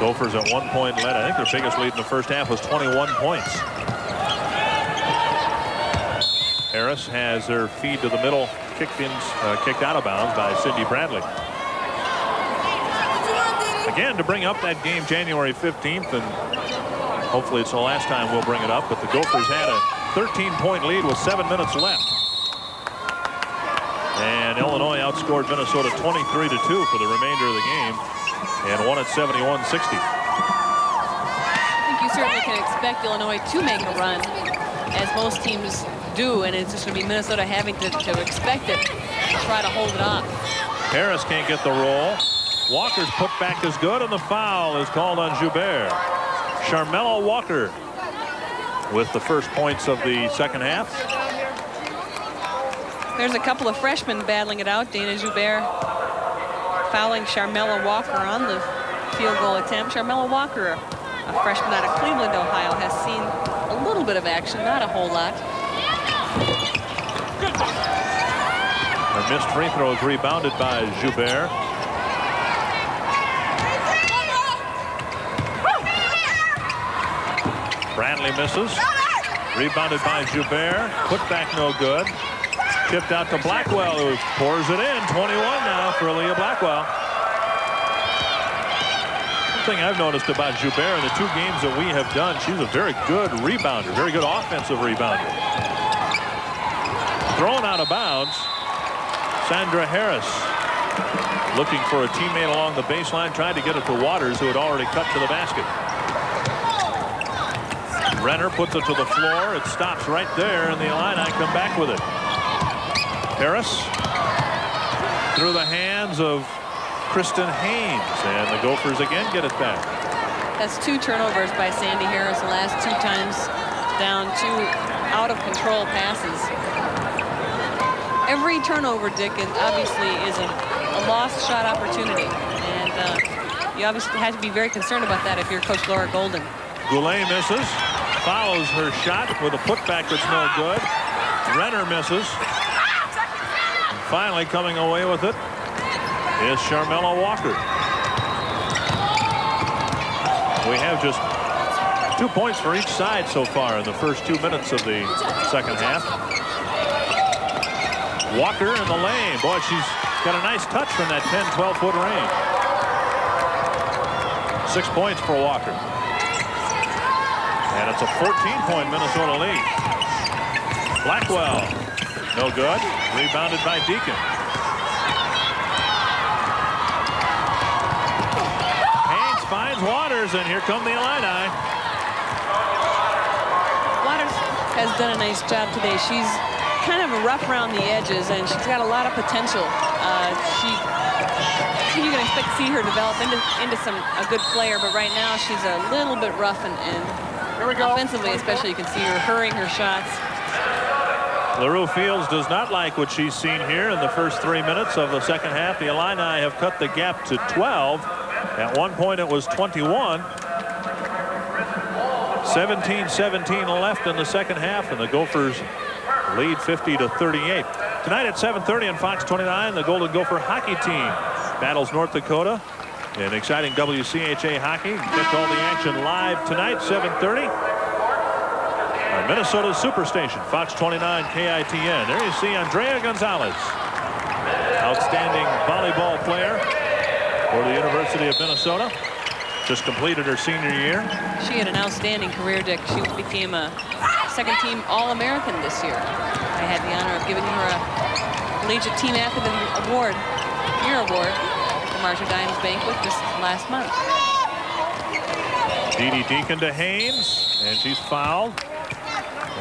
Gophers at 1 point led. I think their biggest lead in the first half was 21 points. Harris has her feed to the middle, kicked out of bounds by Cindy Bradley. Again, to bring up that game January 15th, and hopefully it's the last time we'll bring it up, but the Gophers had a 13-point lead with 7 minutes left. And Illinois outscored Minnesota 23-2 for the remainder of the game and won at 71-60. I think you certainly can expect Illinois to make a run, as most teams do, and it's just going to be Minnesota having to expect it and try to hold it off. Harris can't get the roll. Walker's putback is good, and the foul is called on Joubert. Charmella Walker with the first points of the second half. There's a couple of freshmen battling it out. Dana Joubert fouling Charmella Walker on the field goal attempt. Charmella Walker, a freshman out of Cleveland, Ohio, has seen a little bit of action, not a whole lot. Her missed free throw is rebounded by Joubert. Bradley misses. Rebounded by Joubert. Put back no good. Tipped out to Blackwell, who pours it in. 21 now for Leah Blackwell. One thing I've noticed about Joubert in the 2 games that we have done, she's a very good rebounder, very good offensive rebounder. Thrown out of bounds. Sandra Harris looking for a teammate along the baseline, tried to get it to Waters, who had already cut to the basket. Renner puts it to the floor. It stops right there, and the Illini come back with it. Harris through the hands of KRISTEN Haynes, and the Gophers again get it back. That's 2 turnovers by Sandy Harris the last 2 times down, 2 out-of-control passes. Every turnover, Dick, obviously is a lost shot opportunity, and you obviously have to be very concerned about that if you're Coach Laura Golden. Goulet misses, follows her shot with a putback that's no good. Renner misses. And finally coming away with it is Charmella Walker. We have just 2 points for each side so far in the first 2 minutes of the second half. Walker in the lane. Boy, she's got a nice touch from that 10-12 foot range. 6 points for Walker. And it's a 14-point Minnesota lead. Blackwell, no good. Rebounded by Deacon. Haynes finds Waters, and here come the Illini. Waters has done a nice job today. She's kind of rough around the edges, and she's got a lot of potential. You can expect to see her develop into a good player, but right now she's a little bit rough, and Here we go. offensively especially, you can see her hurrying her shots. LaRue Fields does not like what she's seen here in the first 3 minutes of the second half. The Illini have cut the gap to 12. At one point it was 21. 17-17 left in the second half, and the Gophers lead 50-38. Tonight at 7:30 on Fox 29, the Golden Gopher hockey team battles North Dakota in exciting WCHA hockey. Get all the action live tonight, 7:30. On Minnesota's Superstation, Fox 29 KITN. There you see Andrea Gonzalez, outstanding volleyball player for the University of Minnesota. Just completed her senior year. She had an outstanding career, Dick. She became a second-team All-American this year. I had the honor of giving her a Collegiate Team Athlete Award, Year Award, at the Marcia Dimes Banquet just last month. Dee Dee Deacon to Haynes, and she's fouled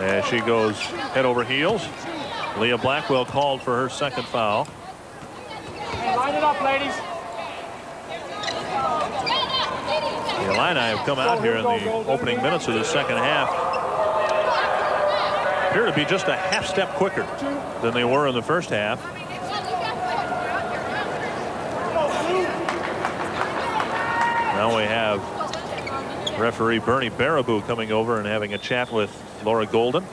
as she goes head over heels. Leah Blackwell called for her second foul. Hey, line it up, ladies. The Illini have come out here in the opening minutes of the second half appear to be just a half step quicker than they were in the first half. Now we have referee Bernie Baraboo coming over and having a chat with Laura Golden.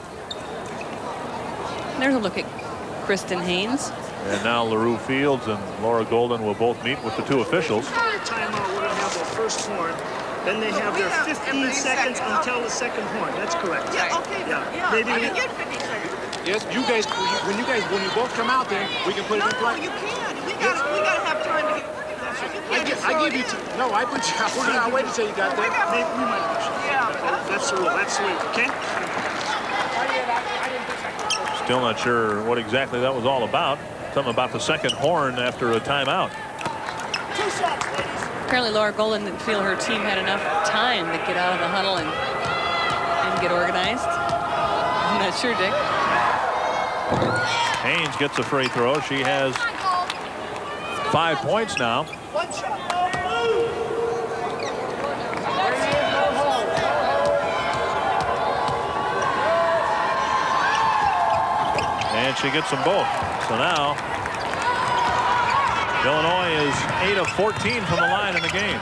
There's a look at Kristen Haynes. And now LaRue Fields and Laura Golden will both meet with the two officials. Timeout, we're going to have the first horn. Then they have their 15 seconds until the second horn. That's correct. Yeah, okay. Yeah. Maybe we get 50 seconds. Yes, you guys, when you both come out there, we can put it in play. No, you can't. We gotta have time to get. I give you no. I put you. I'll wait until you got there. maybe we might push it. Yeah. That's the rule. That's the way. Okay. Still not sure what exactly that was all about. Something about the second horn after a timeout. 2 shots, ladies. Apparently Laura Golden didn't feel her team had enough time to get out of the huddle and get organized. I'm not sure, Dick. Haynes gets a free throw. She has 5 points now. 1 shot. And she gets them both. So now Illinois is 8 of 14 from the line in the game.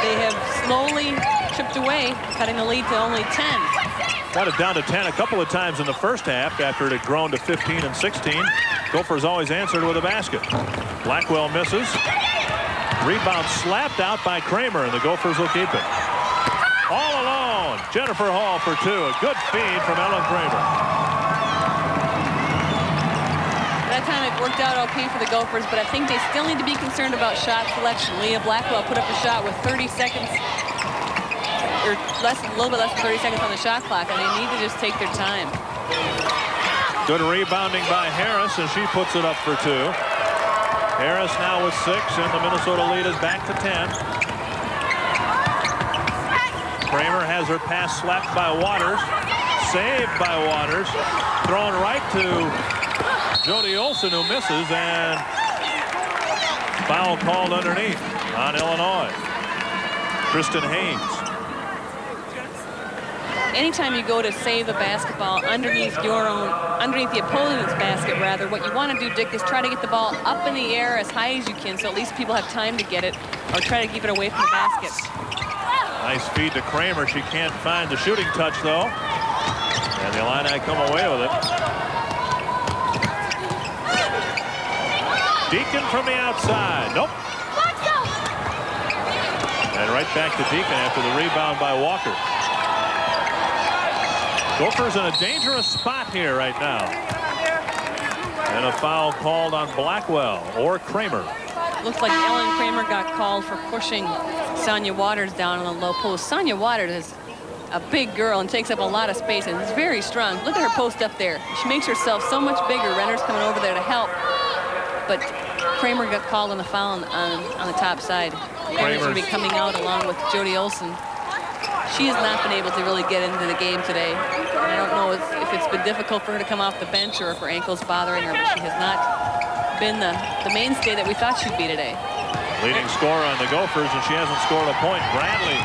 They have slowly chipped away, cutting the lead to only 10. Got it down to 10 a couple of times in the first half after it had grown to 15 and 16. Gophers always answered with a basket. Blackwell misses. Rebound slapped out by Kramer, and the Gophers will keep it. All alone, Jennifer Hall for 2. A good feed from Ellen Kramer. That time it worked out okay for the Gophers, but I think they still need to be concerned about shot selection. Leah Blackwell put up a shot with 30 seconds, or a little bit less than 30 seconds on the shot clock, and they need to just take their time. Good rebounding by Harris, and she puts it up for 2. Harris now with 6, and the Minnesota lead is back to 10. Kramer has her pass slapped by Waters, saved by Waters, thrown right to Jody Olson, who misses, and foul called underneath on Illinois. KRISTEN Haynes. Anytime you go to save a basketball underneath the opponent's basket, rather, what you want to do, Dick, is try to get the ball up in the air as high as you can, so at least people have time to get it, or try to keep it away from the basket. Nice feed to Kramer. She can't find the shooting touch, though. And the Illini come away with it. Deacon from the outside. Nope. And right back to Deacon after the rebound by Walker. Gophers in a dangerous spot here right now. And a foul called on Blackwell or Kramer. Looks like Ellen Kramer got called for pushing Sonia Waters down on the low post. Sonia Waters is a big girl and takes up a lot of space and is very strong. Look at her post up there. She makes herself so much bigger. Renner's coming over there to help. But Kramer got called on the foul on the top side. Kramer's going to be coming out along with Jody Olson. She has not been able to really get into the game today. And I don't know if it's been difficult for her to come off the bench or if her ankle's bothering her, but she has not been the mainstay that we thought she'd be today. Leading scorer on the Gophers, and she hasn't scored a point. Bradley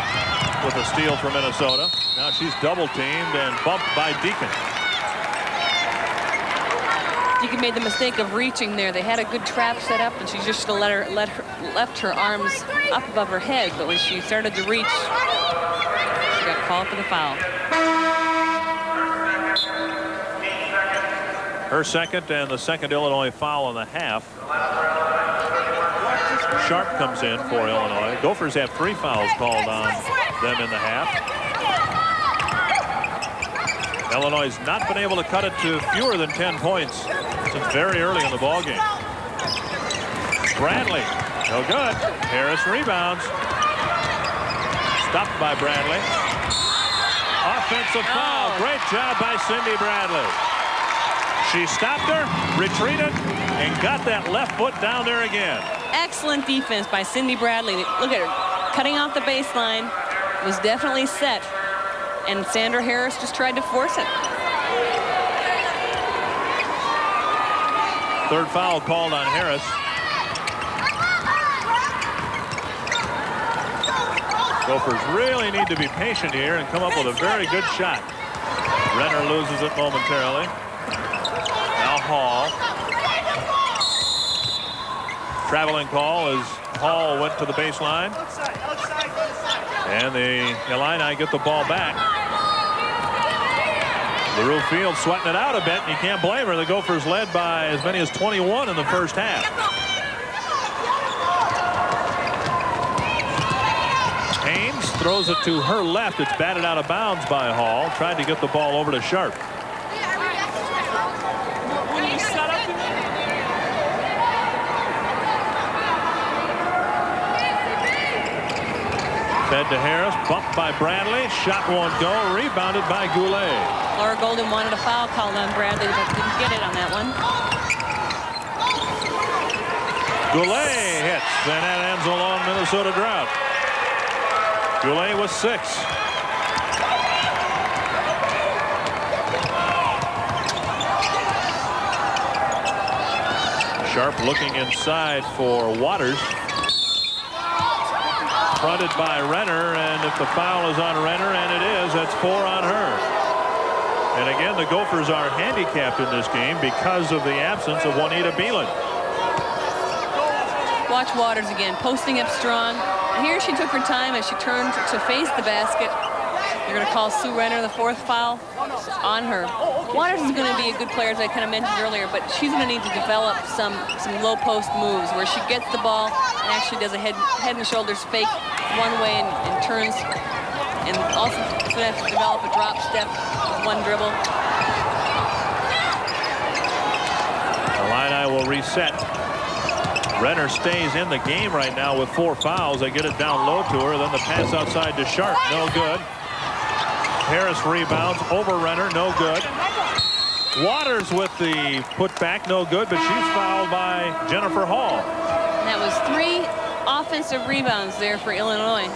with a steal for Minnesota. Now she's double teamed and bumped by Deacon. Deacon made the mistake of reaching there. They had a good trap set up, and she just left her arms up above her head. But when she started to reach, she got called for the foul. Her second and the second Illinois foul in the half. Sharp comes in for Illinois. Gophers have 3 fouls called on them in the half. Illinois has not been able to cut it to fewer than 10 points since very early in the ballgame. Bradley, no good. Harris rebounds. Stopped by Bradley. Offensive foul. Great job by Cindy Bradley. She stopped her, retreated, and got that left foot down there again. Excellent defense by Cindy Bradley. Look at her cutting off the baseline. It was definitely set. And Sandra Harris just tried to force it. Third foul called on Harris. Gophers really need to be patient here and come up with a very good shot. Renner loses it momentarily. Now Hall. Traveling call as Hall went to the baseline. And the Illini get the ball back. LaRue Field sweating it out a bit, and you can't blame her. The Gophers led by as many as 21 in the first half. Haynes throws it to her left. It's batted out of bounds by Hall. Tried to get the ball over to Sharp. Fed to Harris, bumped by Bradley, shot won't go, rebounded by Goulet. Laura Golden wanted a foul called on Bradley, but didn't get it on that one. Goulet hits, and that ends a long Minnesota drought. Goulet was 6. Sharp looking inside for Waters. Fronted by Renner, and if the foul is on Renner, and it is, that's 4 on her. And again, the Gophers are handicapped in this game because of the absence of Juanita Beelan. Watch Waters again, posting up strong. And here she took her time as she turned to face the basket. They're going to call Sue Renner the 4th foul on her. Waters is going to be a good player, as I kind of mentioned earlier, but she's going to need to develop some low post moves where she gets the ball and actually does a head and shoulders fake one way and turns, and also going to have to develop a drop step, one dribble. Illini will reset. Renner stays in the game right now with 4 fouls. They get it down low to her. Then the pass outside to Sharp. No good. Harris rebounds over Renner. No good. Waters with the putback. No good, but she's fouled by Jennifer Hall. And that was 3 offensive rebounds there for Illinois.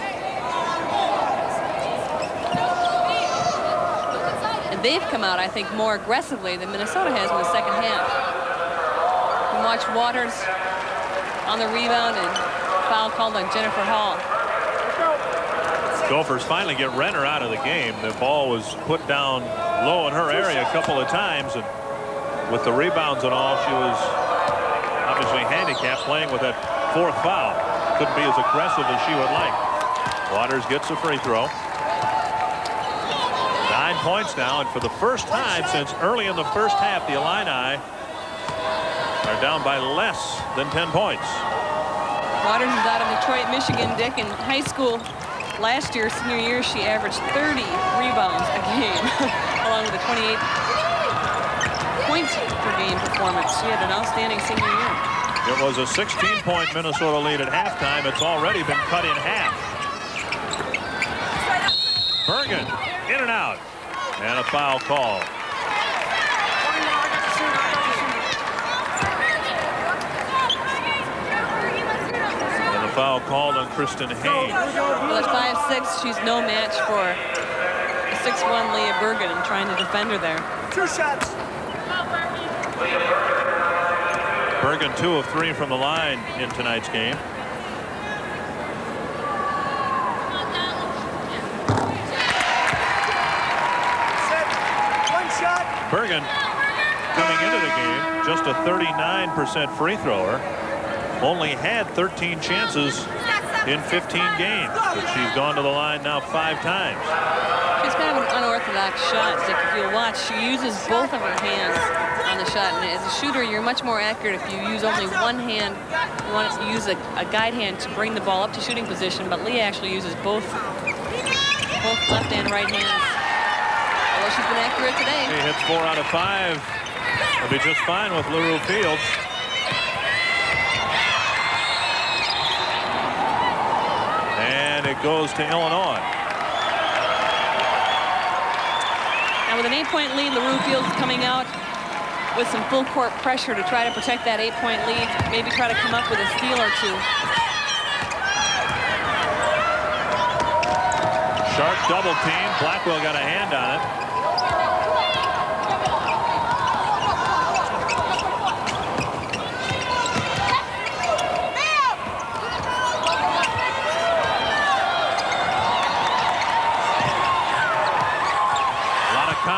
And they've come out, I think, more aggressively than Minnesota has in the second half. You can watch Waters on the rebound, and foul called on Jennifer Hall. Gophers finally get Renner out of the game. The ball was put down low in her area a couple of times, and with the rebounds and all, she was obviously handicapped playing with that 4th foul. Couldn't be as aggressive as she would like. Waters gets a free throw. 9 points now, and for the first time since early in the first half, the Illini are down by less than 10 points. Waters is out of Detroit, Michigan, Dick. In high school last year, senior year, she averaged 30 rebounds a game, along with a 28 points per game performance. She had an outstanding senior year. It was a 16-point Minnesota lead at halftime. It's already been cut in half. Bergin in and out, and a foul call. Foul called on KRISTEN Haynes. Well, at 5'6", she's no match for a 6'1" Leah Bergin, and trying to defend her there. 2 shots. Bergin 2 of 3 from the line in tonight's game. One shot. Bergin coming into the game just a 39% free thrower. Only had 13 chances in 15 games, but she's gone to the line now 5 times. She's kind of an unorthodox shot, Dick. If you watch, she uses both of her hands on the shot, and as a shooter, you're much more accurate if you use only one hand. You want to use a guide hand to bring the ball up to shooting position, but Leah actually uses both left and right hands. Although she's been accurate today. She hits 4 out of 5. It'll be just fine with LaRue Fields. And it goes to Illinois. Now with an 8-point lead, LaRue Fields coming out with some full court pressure to try to protect that 8-point lead, maybe try to come up with a steal or 2. Sharp double team. Blackwell got a hand on it.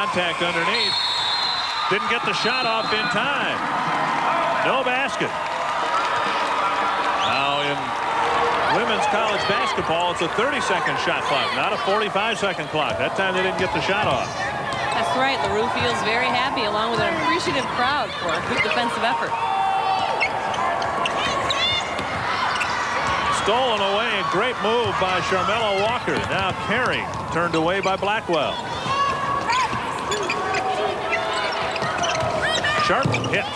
contact underneath. Didn't get the shot off in time. No basket. Now in women's college basketball, it's a 30-second shot clock, not a 45-second clock. That time they didn't get the shot off. That's right. LaRue feels very happy, along with an appreciative crowd, for a good defensive effort. Stolen away. A great move by Charmella Walker. Now CARIE turned away by Blackwell. Sharp hits.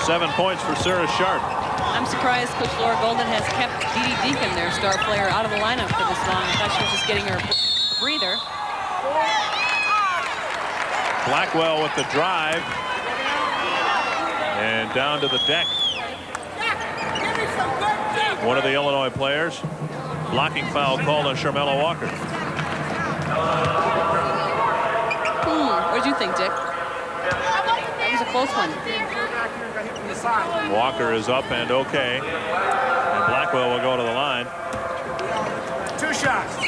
7 points for Sarah Sharp. I'm surprised Coach Laura Golden has kept Dee Dee Deacon, their star player, out of the lineup for this long. I thought she was just getting her breather. Blackwell with the drive. And down to the deck. One of the Illinois players. Blocking foul called on Charmella Walker. What did you think, Dick? That was a close one. Walker is up and okay. And Blackwell will go to the line. 2 shots. 2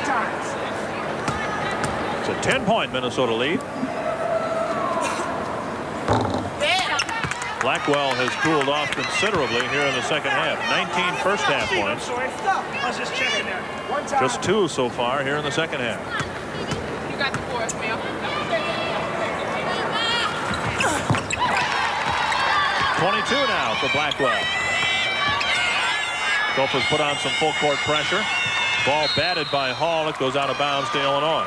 times. It's a 10-point Minnesota lead. Blackwell has cooled off considerably here in the second half. 19 first half points. I was just checking there. Just 2 so far here in the second half. You got the board, ma'am. 22 now for Blackwell. Gophers put on some full court pressure. Ball batted by Hall. It goes out of bounds to Illinois.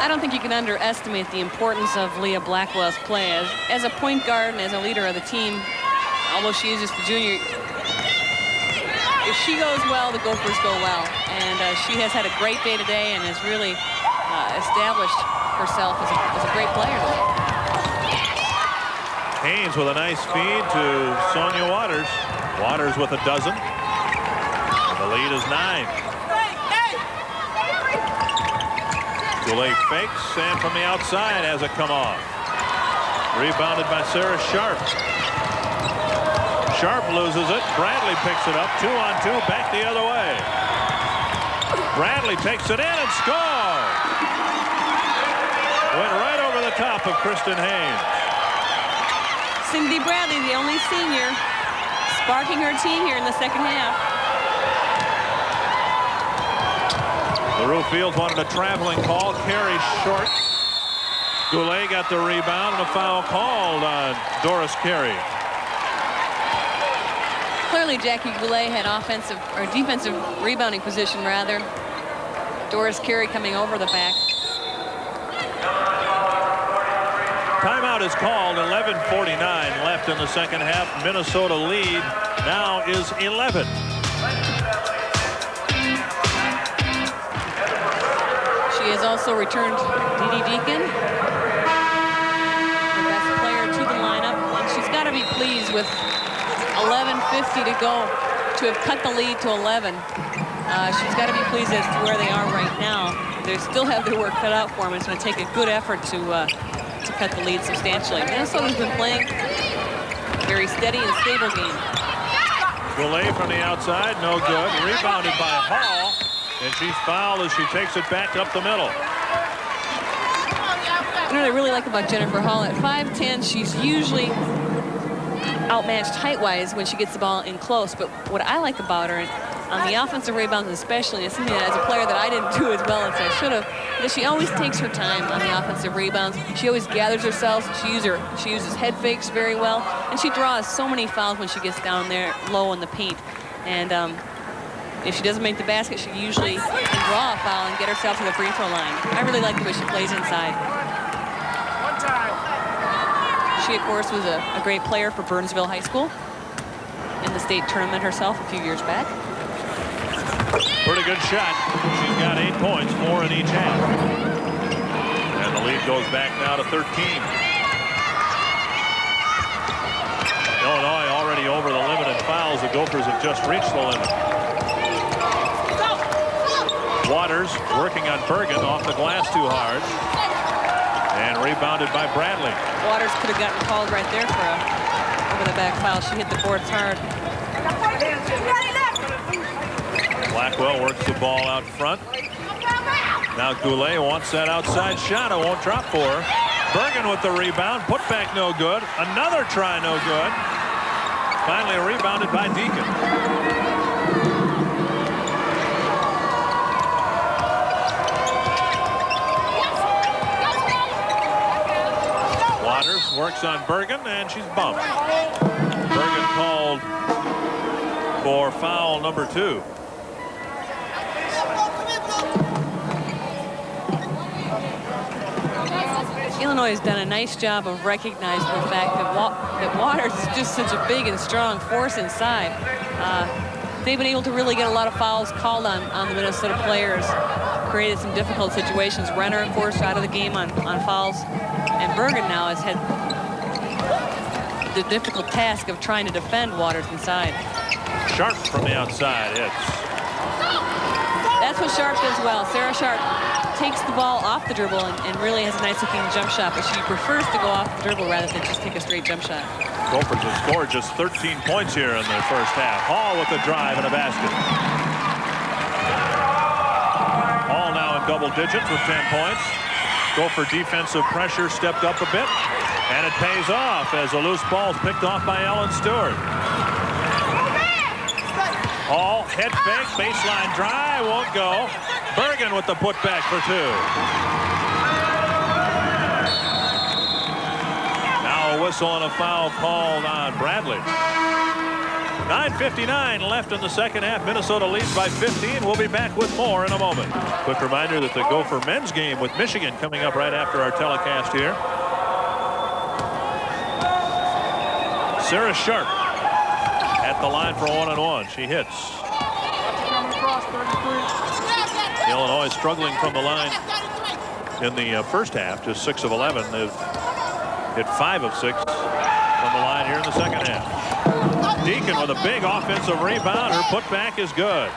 I don't think you can underestimate the importance of Leah Blackwell's play as a point guard and as a leader of the team. Although she is just a junior, if she goes well, the Gophers go well. And she has had a great day today and has really established herself as a great player today. Haynes with a nice feed to Sonia Waters. Waters with a dozen. The lead is 9. Goulet fakes, and from the outside has it come off. Rebounded by Sarah Sharp. Sharp loses it. Bradley picks it up. 2-on-2, back the other way. Bradley takes it in and scores. Went right over the top of KRISTEN Haynes. Cindy Bradley, the only senior, sparking her team here in the second half. LaRue Fields wanted a traveling call. CARIE short. Goulet got the rebound and a foul called on Doris CARIE. Clearly, Jackie Goulet had offensive or defensive rebounding position, rather. Doris CARIE coming over the back. Timeout is called. 11:49 left in the second half. Minnesota lead now is 11. She has also returned Dee Dee Deacon, her best player, to the lineup. And she's got to be pleased with 11:50 to go to have cut the lead to 11. She's got to be pleased as to where they are right now. They still have their work cut out for them. It's going to take a good effort to cut the lead substantially. Minnesota's been playing a very steady and stable game. Goulet from the outside, no good. Rebounded by Hall, and she's fouled as she takes it back up the middle. You know what I really like about Jennifer Hall? At 5'10", she's usually outmatched height-wise when she gets the ball in close. But what I like about her, on the offensive rebounds especially, is something that as a player that I didn't do as well as I should have, is she always takes her time on the offensive rebounds. She always gathers herself. She uses head fakes very well, and she draws so many fouls when she gets down there low in the paint. And if she doesn't make the basket, she usually can draw a foul and get herself to the free throw line. I really like the way she plays inside. She, of course, was a great player for Burnsville High School in the state tournament herself a few years back. Pretty good shot. She's got 8 points, 4 in each half. And the lead goes back now to 13. Illinois already over the limit in fouls. The Gophers have just reached the limit. Waters working on Bergin, off the glass too hard. And rebounded by Bradley. Waters could have gotten called right there for a over-the-back foul. She hit the boards hard. Blackwell works the ball out front. Now Goulet wants that outside shot. It won't drop for her. Bergin with the rebound. Put back no good. Another try no good. Finally rebounded by Deacon. Waters works on Bergin, and she's bumped. Bergin called for foul number 2. Illinois has done a nice job of recognizing the fact that Waters is just such a big and strong force inside. They've been able to really get a lot of fouls called on the Minnesota players, created some difficult situations. Renner, of course, out of the game on fouls. And Bergin now has had the difficult task of trying to defend Waters inside. Sharp from the outside hits. That's what Sharp does well. Sarah Sharp takes the ball off the dribble and really has a nice looking jump shot, but she prefers to go off the dribble rather than just take a straight jump shot. Gophers have scored just 13 points here in the first half. Hall with the drive and a basket. Hall now in double digits with 10 points. Gopher defensive pressure stepped up a bit, and it pays off as a loose ball is picked off by Ellen Stewart. Hall, head fake, baseline drive, won't go. Bergin with the putback for 2. Now a whistle and a foul called on Bradley. 9:59 left in the second half. Minnesota leads by 15. We'll be back with more in a moment. Quick reminder that the Gopher men's game with Michigan coming up right after our telecast here. Sarah Sharp at the line for 1-and-1. She hits. Illinois struggling from the line in the first half, just 6 of 11. They've hit 5 of 6 from the line here in the second half. Deacon with a big offensive rebound. Her putback is good.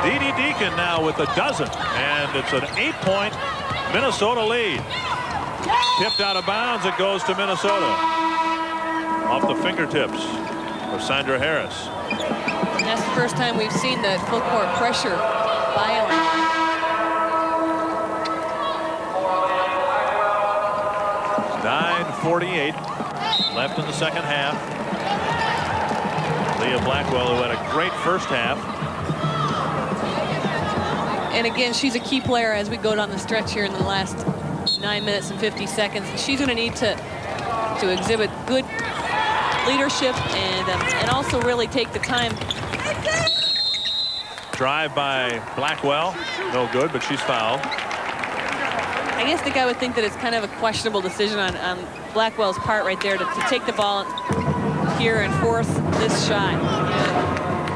Dee Deacon now with a dozen, and it's an 8-point Minnesota lead. Tipped out of bounds, it goes to Minnesota. Off the fingertips of Sandra Harris. And that's the first time we've seen the full court pressure by Illinois. 9:48 left in the second half. Leah Blackwell, who had a great first half. And again, she's a key player as we go down the stretch here in the last 9 minutes and 50 seconds. She's going to need to exhibit good leadership and also really take the time. Drive by Blackwell, no good, but she's fouled. I guess the guy would think that it's kind of a questionable decision on Blackwell's part right there to take the ball here and force this shot.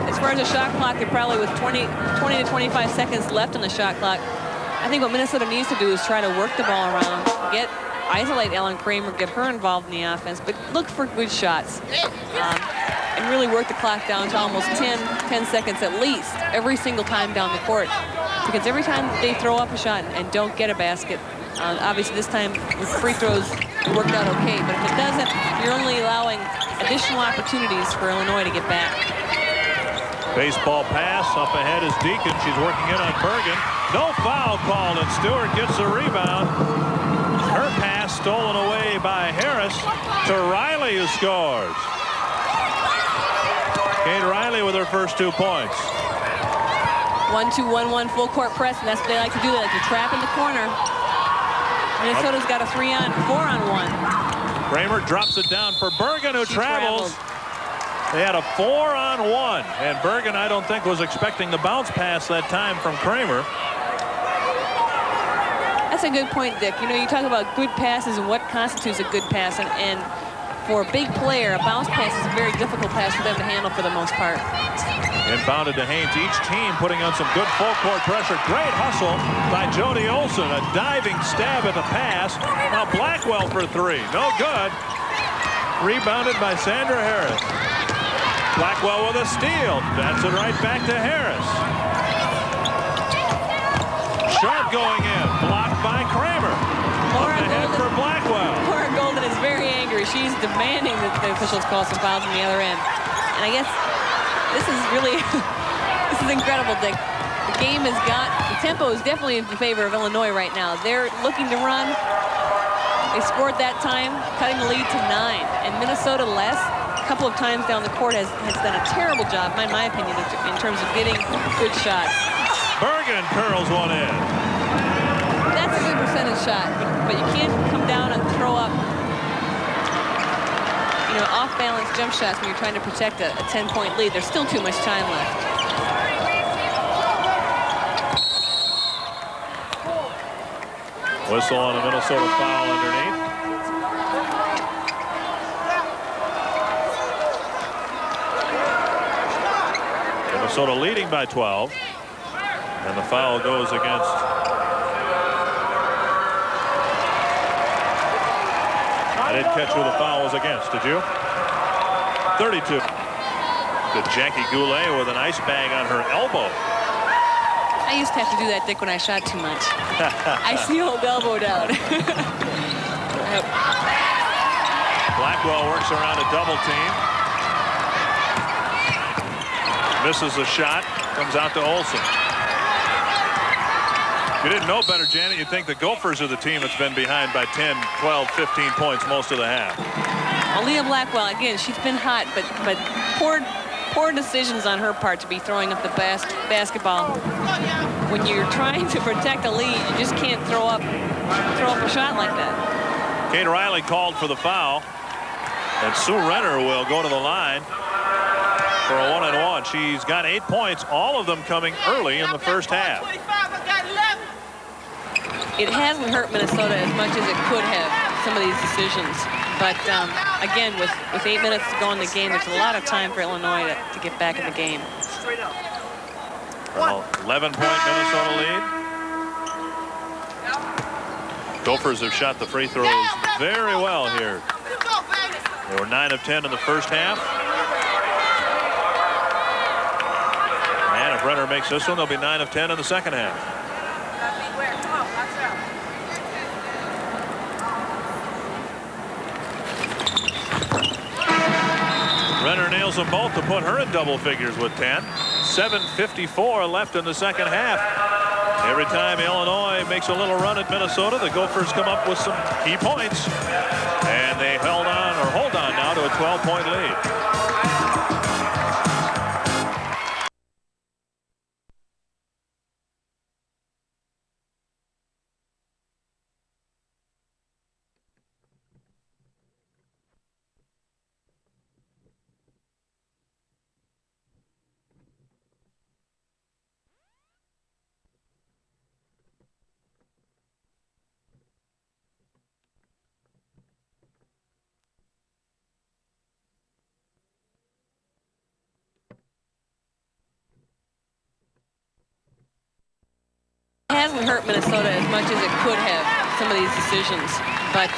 As far as the shot clock, they're probably with 20 to 25 seconds left on the shot clock. I think what Minnesota needs to do is try to work the ball around, isolate Ellen Kramer, get her involved in the offense, but look for good shots. And really work the clock down to almost 10 seconds at least every single time down the court. Because every time they throw up a shot and don't get a basket, obviously this time with free throws it worked out okay, but if it doesn't, you're only allowing additional opportunities for Illinois to get back. Baseball pass, up ahead is Deacon. She's working in on Bergin. No foul called, and Stewart gets a rebound. Her pass stolen away by Harris to Riley, who scores. Kate Riley with her first 2 points. 1-2-1-1 full court press, and that's what they like to do. They like to trap in the corner. Minnesota's got a 4-on-1. Kramer drops it down for Bergin, who travels. They had a 4-on-1, and Bergin, I don't think, was expecting the bounce pass that time from Kramer. That's a good point, Dick. You know, you talk about good passes and what constitutes a good pass, and for a big player, a bounce pass is a very difficult pass for them to handle for the most part. Inbounded to Haynes. Each team putting on some good full court pressure. Great hustle by Jody Olson. A diving stab at the pass. Now Blackwell for 3. No good. Rebounded by Sandra Harris. Blackwell with a steal. That's it right back to Harris. Sharp going in. Blocked by Kramer. Up ahead for Blackwell. Laura Golden is very angry. She's demanding that the officials call some fouls on the other end. And I guess this is really This is incredible, Dick. The game has got, the tempo is definitely in favor of Illinois right now. They're looking to run. They scored that time, cutting the lead to 9. And Minnesota less, a couple of times down the court, has done a terrible job, in my opinion, in terms of getting good shots. Bergin curls one in. That's a good percentage shot, but you can't come down and throw up, you know, off-balance jump shots when you're trying to protect a 10-point lead. There's still too much time left. Whistle on a Minnesota foul underneath. Minnesota leading by 12. And the foul goes against I didn't catch who the foul was against, did you? 32. Good Jackie Goulet with an ice bag on her elbow. I used to have to do that, Dick, when I shot too much. Ice the old elbow down. Blackwell works around a double team. Misses a shot. Comes out to Olsen. If you didn't know better, Janet, you'd think the Gophers are the team that's been behind by 10, 12, 15 points most of the half. Well, Leah Blackwell, again, she's been hot, but poor decisions on her part to be throwing up the basketball. When you're trying to protect a lead, you just can't throw up a shot like that. Kate Riley called for the foul, and Sue Renner will go to the line for a 1-and-1. She's got 8 points, all of them coming early in the first half. It hasn't hurt Minnesota as much as it could have, some of these decisions. But again, with 8 minutes to go in the game, there's a lot of time for Illinois to get back in the game. Well, 11-point Minnesota lead. Gophers have shot the free throws very well here. They were 9 of 10 in the first half. And if Renner makes this one, they'll be 9 of 10 in the second half. Renner nails them both to put her in double figures with 10. 7:54 left in the second half. Every time Illinois makes a little run at Minnesota, the Gophers come up with some key points. And they hold on now to a 12-point lead. It hasn't hurt Minnesota as much as it could have, some of these decisions. But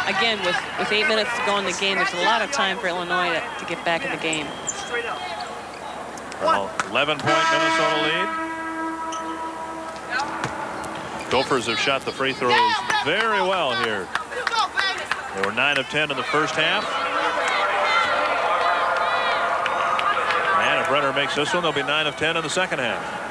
again, with 8 minutes to go in the game, there's a lot of time for Illinois to get back in the game. Well, 11-point Minnesota lead. Gophers have shot the free throws very well here. They were 9 of 10 in the first half. And if Renner makes this one, they'll be 9 of 10 in the second half.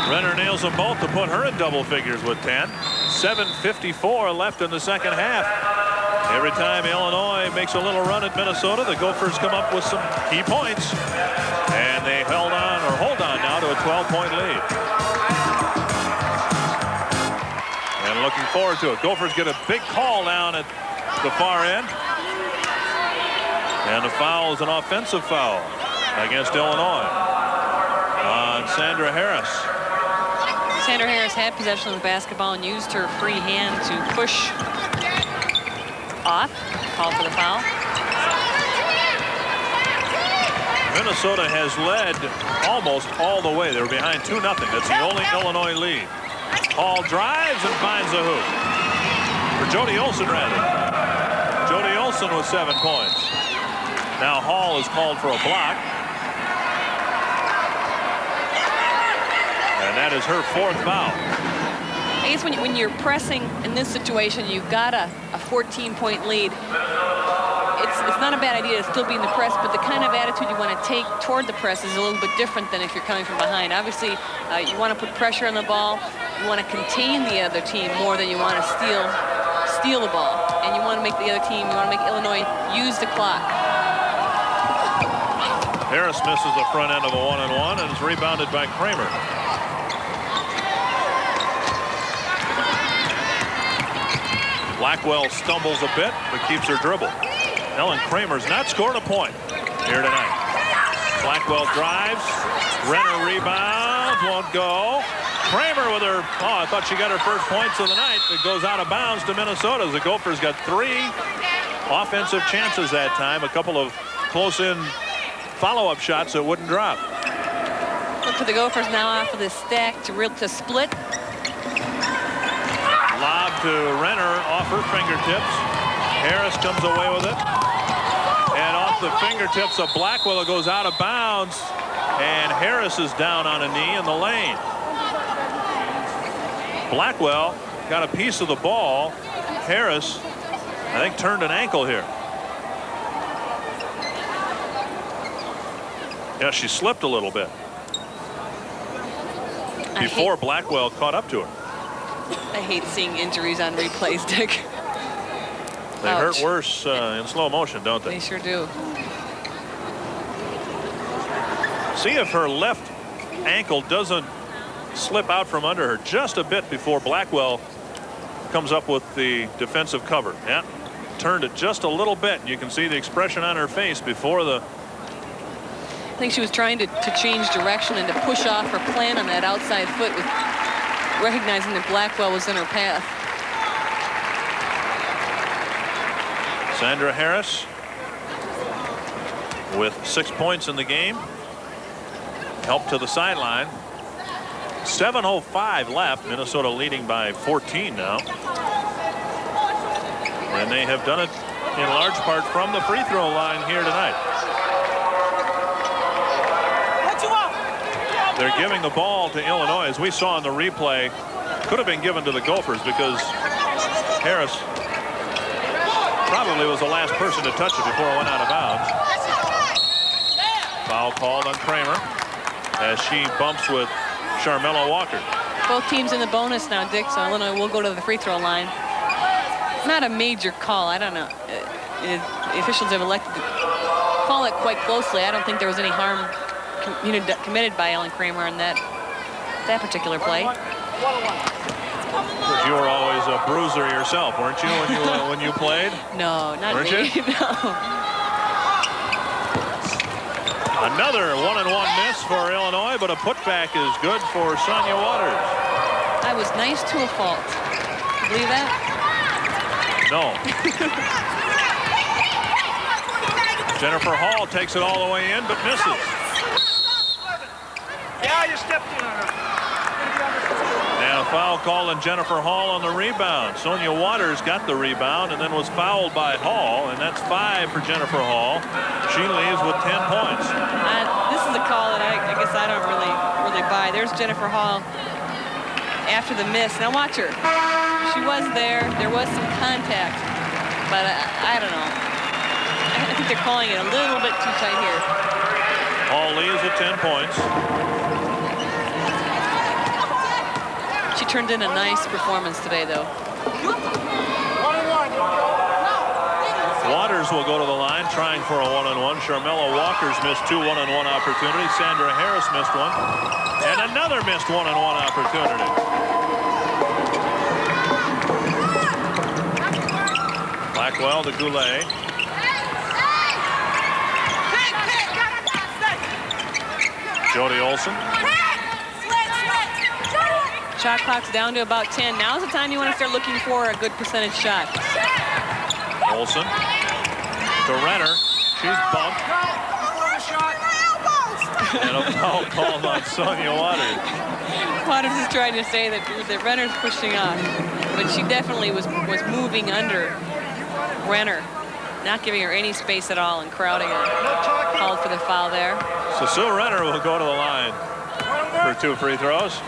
Renner nails them both to put her in double figures with 10. 7:54 left in the second half. Every time Illinois makes a little run at Minnesota, the Gophers come up with some key points. And they hold on now to a 12-point lead. And looking forward to it. Gophers get a big call down at the far end. And the foul is an offensive foul against Illinois on Sandra Harris. Sandra Harris had possession of the basketball and used her free hand to push off. Call for the foul. Minnesota has led almost all the way. They were behind 2-0. That's the only Illinois lead. Hall drives and finds the hoop. For Jody Olsen, rather. Jody Olsen with 7 points. Now Hall is called for a block. And that is her 4th foul. I guess when you're pressing in this situation, you've got a 14-point lead. It's not a bad idea to still be in the press, but the kind of attitude you want to take toward the press is a little bit different than if you're coming from behind. Obviously, you want to put pressure on the ball. You want to contain the other team more than you want to steal the ball. And you want to make the other team, you want to make Illinois use the clock. Harris misses the front end of a one-on-one and is rebounded by Kramer. Blackwell stumbles a bit, but keeps her dribble. Ellen Kramer's not scored a point here tonight. Blackwell drives. Renner rebounds, won't go. Kramer with her, oh, I thought she got her first points of the night. It goes out of bounds to Minnesota. The Gophers got 3 offensive chances that time. A couple of close-in follow-up shots that wouldn't drop. Look for the Gophers now off of this stack to split. Lob to Renner off her fingertips. Harris comes away with it. And off the fingertips of Blackwell, it goes out of bounds. And Harris is down on a knee in the lane. Blackwell got a piece of the ball. Harris, I think, turned an ankle here. Yeah, she slipped a little bit before Blackwell caught up to her. I hate seeing injuries on replays, Dick. They hurt worse in slow motion, don't they? They sure do. See if her left ankle doesn't slip out from under her just a bit before Blackwell comes up with the defensive cover. Yeah, turned it just a little bit. You can see the expression on her face before the... I think she was trying to change direction and to push off her plan on that outside foot, with recognizing that Blackwell was in her path. Sandra Harris with 6 points in the game. Help to the sideline. 7:05 left. Minnesota leading by 14 now. And they have done it in large part from the free throw line here tonight. They're giving the ball to Illinois, as we saw in the replay. Could have been given to the Gophers because Harris probably was the last person to touch it before it went out of bounds. Foul called on Kramer as she bumps with Charmella Walker. Both teams in the bonus now, Dick, so Illinois will go to the free throw line. Not a major call. I don't know. The officials have elected to call it quite closely. I don't think there was any harm committed by Ellen Kramer in that particular play. You were always a bruiser yourself, weren't you, when you played? No, not weren't me. You? No. Another one-and-one miss for Illinois, but a putback is good for Sonia Waters. I was nice to a fault. Believe that? No. Jennifer Hall takes it all the way in, but misses. Yeah, you stepped in on her. And a foul call on Jennifer Hall on the rebound. Sonia Waters got the rebound and then was fouled by Hall, and that's 5 for Jennifer Hall. She leaves with 10 points. This is a call that I guess I don't really buy. There's Jennifer Hall after the miss. Now watch her. She was there. There was some contact, but I don't know. I think they're calling it a little bit too tight here. Hall leaves with 10 points. She turned in a nice performance today, though. Waters will go to the line, trying for a one-on-one. Charmella Walker's missed 2 one-on-one opportunities. Sandra Harris missed one. And another missed one-on-one opportunity. Blackwell to Goulet. Jody Olson. Shot clock's down to about 10. Now's the time you want to start looking for a good percentage shot. Olson to Renner. She's bumped. And a foul called on Sonia Waters. Waters is trying to say that Renner's pushing off, but she definitely was moving under Renner, not giving her any space at all and crowding her. Called for the foul there. So Sue Renner will go to the line for 2 free throws.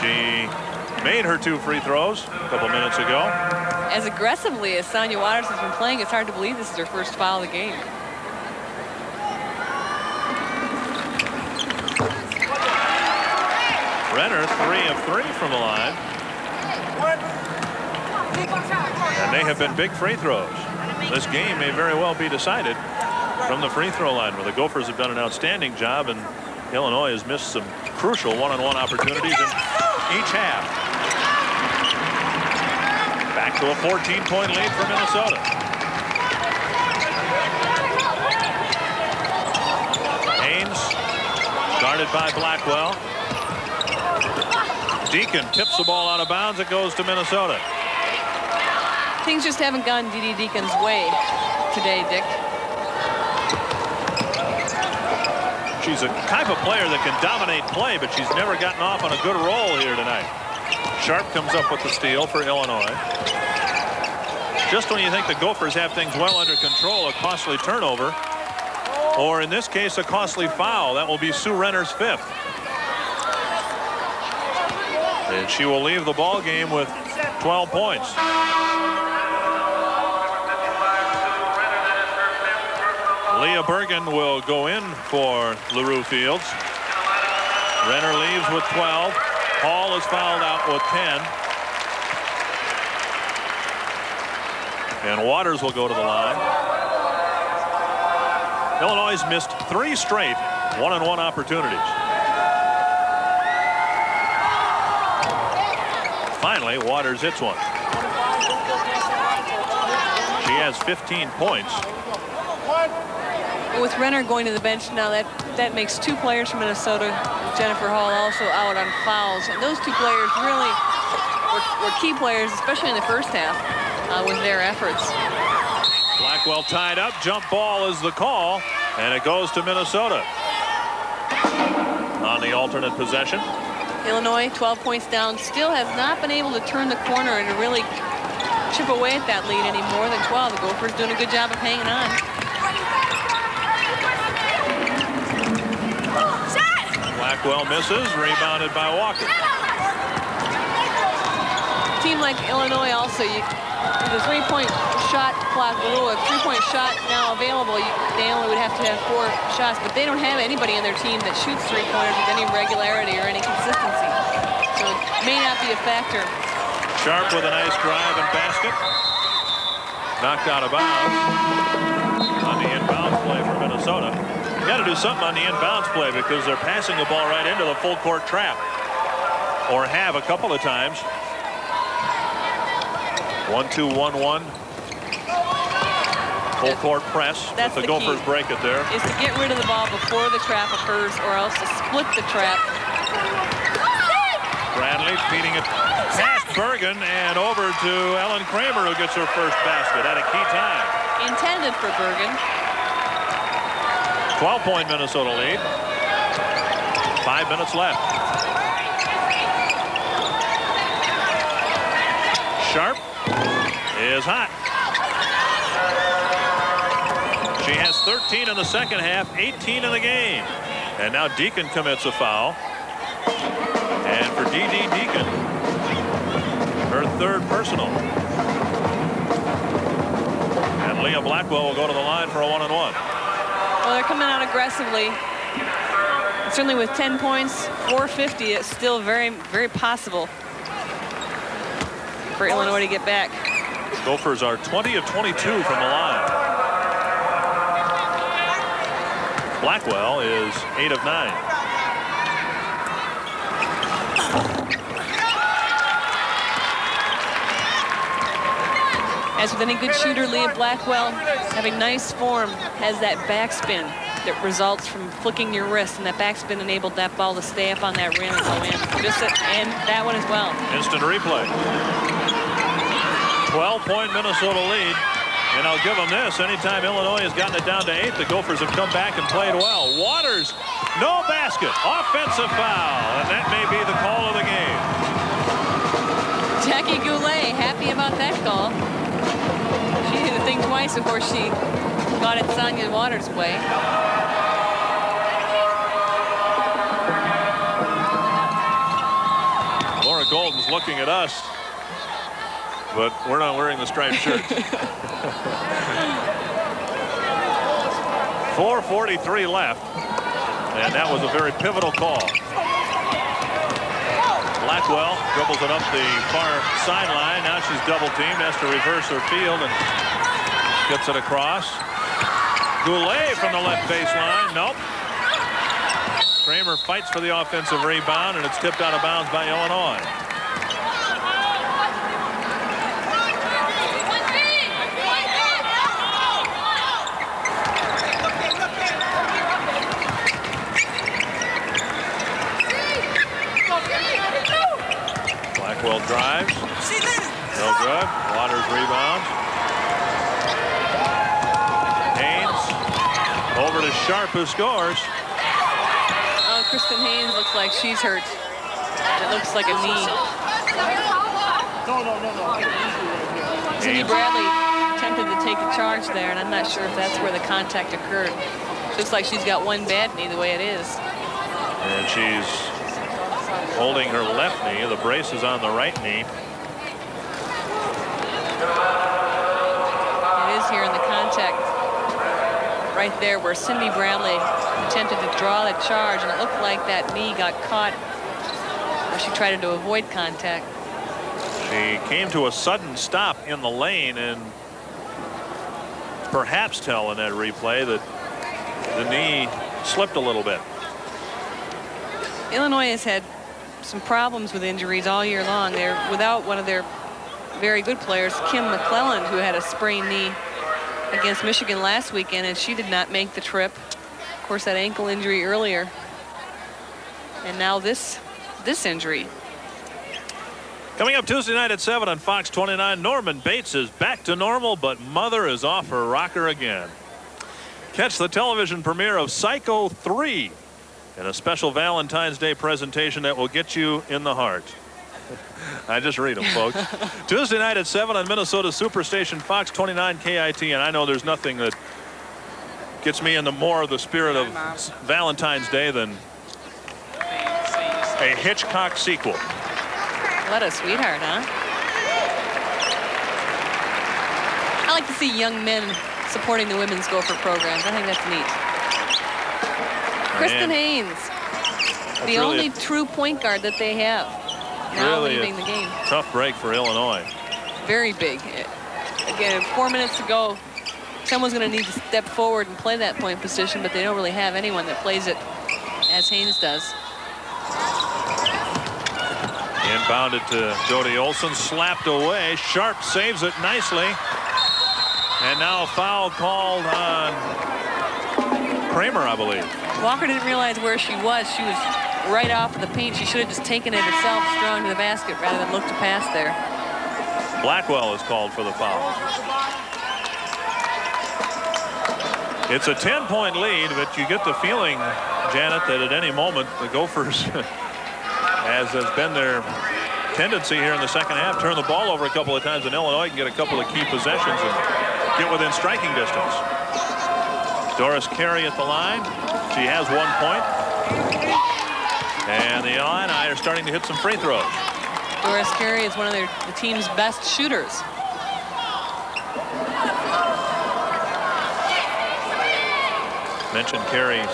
She made her 2 free throws a couple minutes ago. As aggressively as Sonia Waters has been playing, it's hard to believe this is her first foul of the game. Renner 3 of 3 from the line. And they have been big free throws. This game may very well be decided from the free throw line, where the Gophers have done an outstanding job and Illinois has missed some crucial one-on-one opportunities in each half. Back to a 14-point lead for Minnesota. Haynes guarded by Blackwell. Deacon tips the ball out of bounds. It goes to Minnesota. Things just haven't gone D.D. Deacon's way today, Dick. She's a type of player that can dominate play, but she's never gotten off on a good roll here tonight. Sharp comes up with the steal for Illinois. Just when you think the Gophers have things well under control, a costly turnover, or in this case, a costly foul. That will be Sue Renner's 5th. And she will leave the ball game with 12 points. Leah Bergin will go in for LaRue Fields. Renner leaves with 12. Hall is fouled out with 10. And Waters will go to the line. Illinois has missed 3 straight one-on-one opportunities. Finally, Waters hits one. She has 15 points. With Renner going to the bench now, that makes 2 players from Minnesota. Jennifer Hall also out on fouls. And those 2 players really were key players, especially in the first half, with their efforts. Blackwell tied up. Jump ball is the call, and it goes to Minnesota on the alternate possession. Illinois, 12 points down, still has not been able to turn the corner and to really chip away at that lead any more than 12. The Gophers doing a good job of hanging on. Blackwell misses, rebounded by Walker. A team like Illinois also, the 3-point shot clock, a 3-point shot now available, they only would have to have 4 shots, but they don't have anybody in their team that shoots 3-pointers with any regularity or any consistency. So it may not be a factor. Sharp with a nice drive and basket. Knocked out of bounds on the inbound play for Minnesota. You got to do something on the inbounds play because they're passing the ball right into the full court trap, or have a couple of times. 1-2-1-1. Full court press. That's the the Gophers key. break it there. Is to get rid of the ball before the trap occurs, or else to split the trap. Bradley feeding it past Bergin and over to Ellen Kramer, who gets her first basket at a key time. Intended for Bergin. 12-point Minnesota lead. 5 minutes left. Sharp is hot. She has 13 in the second half, 18 in the game. And now Deacon commits a foul. And for D.D. Deacon, her 3rd personal. And Leah Blackwell will go to the line for a 1-on-1. Well, they're coming out aggressively. And certainly with 10 points, 450, it's still very, very possible for Illinois to get back. Gophers are 20 of 22 from the line. Blackwell is 8 of 9. As with any good shooter, Leah Blackwell, having nice form, has that backspin that results from flicking your wrist, and that backspin enabled that ball to stay up on that rim and go in. And that one as well. Instant replay. 12-point Minnesota lead. And I'll give them this. Anytime Illinois has gotten it down to 8, the Gophers have come back and played well. Waters, no basket. Offensive foul. And that may be the call of the game. Jackie Goulet, happy about that call. She did the thing twice before she got it Sonia Waters' way. Laura the Goldens looking at us, but we're not wearing the striped shirts. 4:43 left, and that was a very pivotal call. Blackwell dribbles it up the far sideline. Now she's double teamed, has to reverse her field and gets it across. Goulet from the left baseline. Nope. Kramer fights for the offensive rebound, and it's tipped out of bounds by Illinois. Blackwell drives. No good. Waters rebounds. Haynes over to Sharp, who scores. Oh, KRISTEN Haynes looks like she's hurt. It looks like a knee. No. Cindy Bradley attempted to take a charge there, and I'm not sure if that's where the contact occurred. Looks like she's got one bad knee the way it is. And she's holding her left knee. The brace is on the right knee. It is here in the contact right there where Cindy Bradley attempted to draw the charge, and it looked like that knee got caught where she tried to avoid contact. She came to a sudden stop in the lane, and perhaps tell in that replay that the knee slipped a little bit. Illinois has had some problems with injuries all year long. They're without one of their very good players, Kim McClelland, who had a sprained knee against Michigan last weekend, and she did not make the trip. Of course, that ankle injury earlier, and now this injury. Coming up Tuesday night at 7 on Fox 29, Norman Bates is back to normal, but mother is off her rocker again. Catch the television premiere of Psycho 3 in a special Valentine's Day presentation that will get you in the heart. I just read them, folks. Tuesday night at 7 on Minnesota Superstation Fox 29 KITN. I know there's nothing that gets me into more of the spirit of Valentine's Day than a Hitchcock sequel. What a sweetheart, huh? I like to see young men supporting the women's Gopher programs. I think that's neat. KRISTEN Haynes, the only true point guard that they have. Now really leaving the game. Tough break for Illinois. Very big. Again, 4 minutes to go. Someone's going to need to step forward and play that point position, but they don't really have anyone that plays it as Haynes does. Inbounded to Jody Olson, slapped away. Sharp saves it nicely. And now a foul called on Kramer, I believe. Walker didn't realize where she was. She was right off of the paint. She should have just taken it herself, strong to the basket, rather than look to pass there. Blackwell is called for the foul. It's a 10-point lead, but you get the feeling, Janet, that at any moment the Gophers, as has been their tendency here in the second half, turn the ball over a couple of times, and Illinois can get a couple of key possessions and get within striking distance. Doris CARIE at the line. She has 1 point. And the Illini are starting to hit some free throws. Doris CARIE is one of the team's best shooters. Mentioned CARIE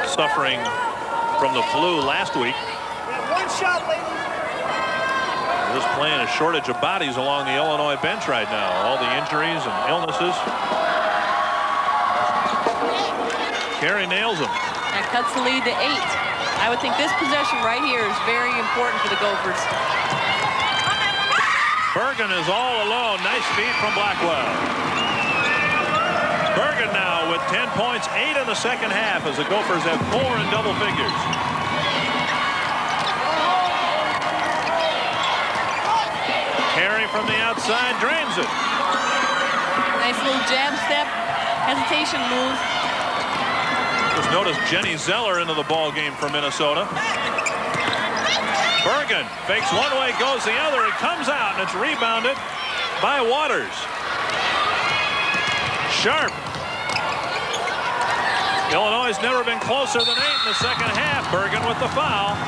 suffering from the flu last week. One shot, ladies. Just playing a shortage of bodies along the Illinois bench right now. All the injuries and illnesses. CARIE nails them. That cuts the lead to 8. I would think this possession right here is very important for the Gophers. Bergin is all alone. Nice feed from Blackwell. Bergin now with 10 points, 8 in the second half, as the Gophers have 4 in double figures. CARIE from the outside drains it. Nice little jab step, hesitation move. Just notice Jenny Zeller into the ball game for Minnesota. Bergin fakes one way, goes the other. It comes out, and it's rebounded by Waters. Sharp. Illinois has never been closer than 8 in the second half. Bergin with the foul.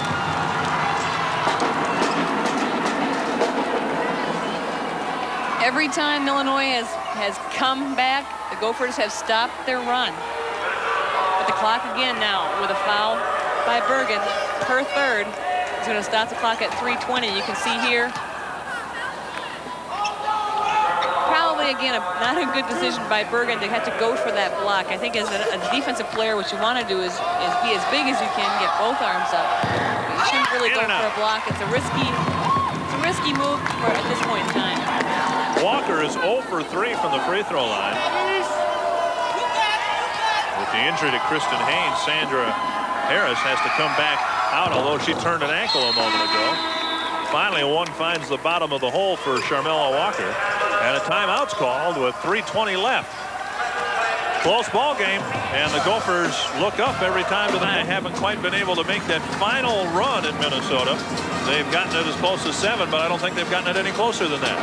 Every time Illinois has come back, the Gophers have stopped their run. But the clock again now with a foul by Bergin, her third, is going to stop the clock at 3:20. You can see here. Probably, again, not a good decision by Bergin to have to go for that block. I think as a defensive player, what you want to do is be as big as you can, get both arms up. You shouldn't really go for a block. It's a risky move at this point in time. Walker is 0 for 3 from the free throw line. With the injury to KRISTEN HAYNES, Sandra Harris has to come back out, although she turned an ankle a moment ago. Finally, one finds the bottom of the hole for Sharmella Walker. And a timeout's called with 3:20 left. Close ball game, and the Gophers look up every time to that. They haven't quite been able to make that final run in Minnesota. They've gotten it as close as 7, but I don't think they've gotten it any closer than that.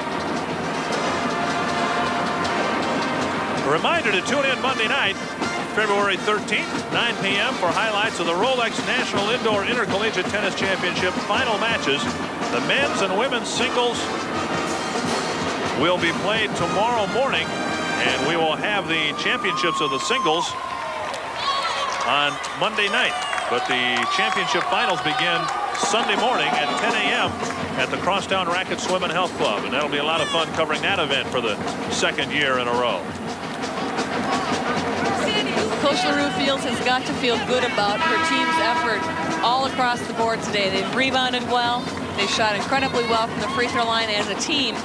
A reminder to tune in Monday night, February 13th, 9 p.m. for highlights of the Rolex National Indoor Intercollegiate Tennis Championship final matches. The men's and women's singles will be played tomorrow morning, and we will have the championships of the singles on Monday night. But the championship finals begin Sunday morning at 10 a.m. at the Crosstown Racket Swim and Health Club, and that'll be a lot of fun covering that event for the second year in a row. Coach LaRue Fields has got to feel good about her team's effort all across the board today. They've rebounded well. They shot incredibly well from the free throw line as a team,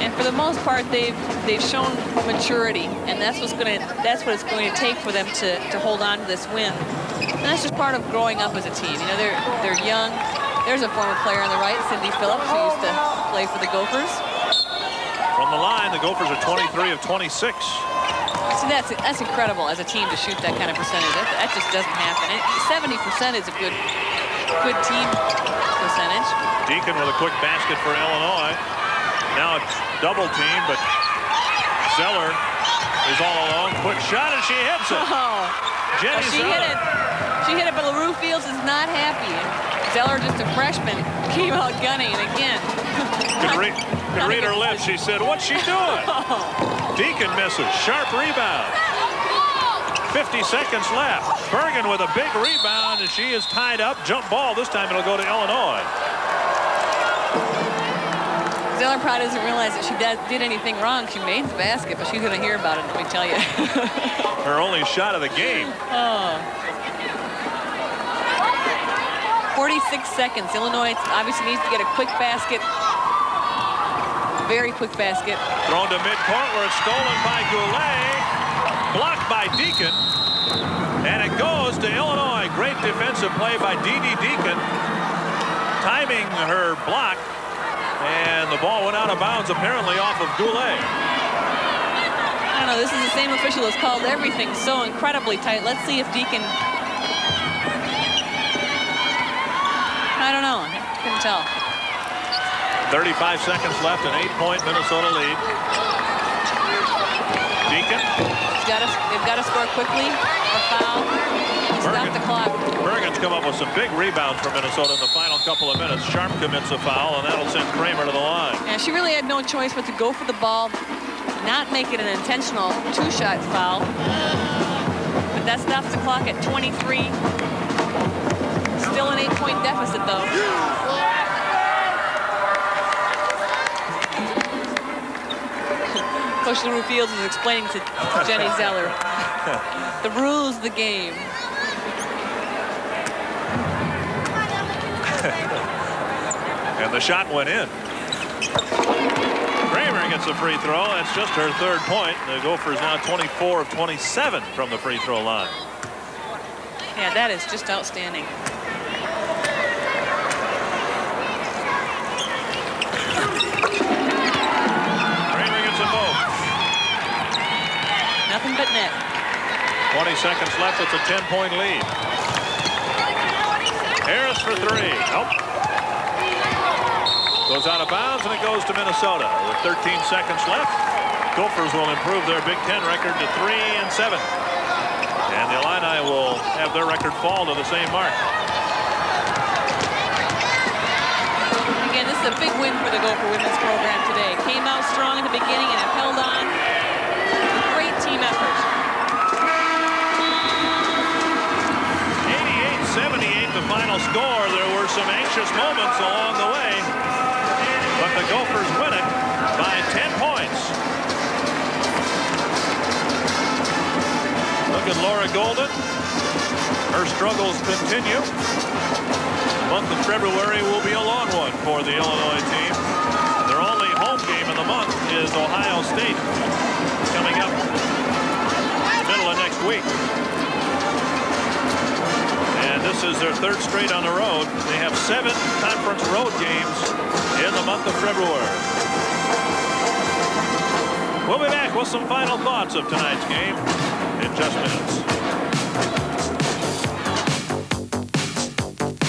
and for the most part, they've shown maturity, and that's what it's going to take for them to hold on to this win. And that's just part of growing up as a team. You know, they're young. There's a former player on the right, Cindy Phillips, who used to play for the Gophers. From the line, the Gophers are 23 of 26. See, that's incredible as a team to shoot that kind of percentage. That just doesn't happen. 70% is a good team percentage. Deacon with a quick basket for Illinois. Now it's double team, but Zeller is all alone. Quick shot, and she hits it. Oh, Jenny she Zeller. hit it. She hit it, but LaRue Fields is not happy. Zeller, just a freshman, came out gunning, and again. Could read her lips. She said, "What's she doing?" Deacon misses. Sharp rebound. 50 seconds left. Bergin with a big rebound, and she is tied up. Jump ball. This time it'll go to Illinois. Zeller probably doesn't realize that she did anything wrong. She made the basket, but she's going to hear about it, let me tell you. Her only shot of the game. Oh. 46 seconds. Illinois obviously needs to get a quick basket. Very quick basket. Thrown to midcourt where it's stolen by Goulet. Blocked by Deacon. And it goes to Illinois. Great defensive play by Dee Deacon. Timing her block. And the ball went out of bounds apparently off of Goulet. I don't know. This is the same official that's called everything so incredibly tight. Let's see if Deacon... I don't know. Couldn't tell. 35 seconds left, an 8-point Minnesota lead. Deacon. They've got to score quickly or foul. Stop the clock. Bergin's come up with some big rebounds for Minnesota in the final couple of minutes. Sharp commits a foul, and that'll send Kramer to the line. Yeah, she really had no choice but to go for the ball, not make it an intentional two-shot foul. But that stops the clock at 23. Still an 8-point deficit, though. Coach LaRue Fields is explaining to Jenny Zeller the rules of the game. And the shot went in. Kramer gets a free throw. That's just her third point. The Gophers now 24 of 27 from the free throw line. Yeah, that is just outstanding. Kramer gets a vote. Nothing but net. 20 seconds left. It's a 10-point lead. Harris for three. Nope. Goes out of bounds, and it goes to Minnesota. With 13 seconds left, Gophers will improve their Big Ten record to 3-7. And the Illini will have their record fall to the same mark. Again, this is a big win for the Gopher women's program today. Came out strong at the beginning and have held on. Great team effort. 88-78 the final score. There were some anxious moments along the way, but the Gophers win it by 10 points. Look at Laura Golden. Her struggles continue. The month of February will be a long one for the Illinois team. Their only home game of the month is Ohio State, coming up middle of next week. And this is their third straight on the road. They have 7 conference road games in the month of February. We'll be back with some final thoughts of tonight's game in just minutes.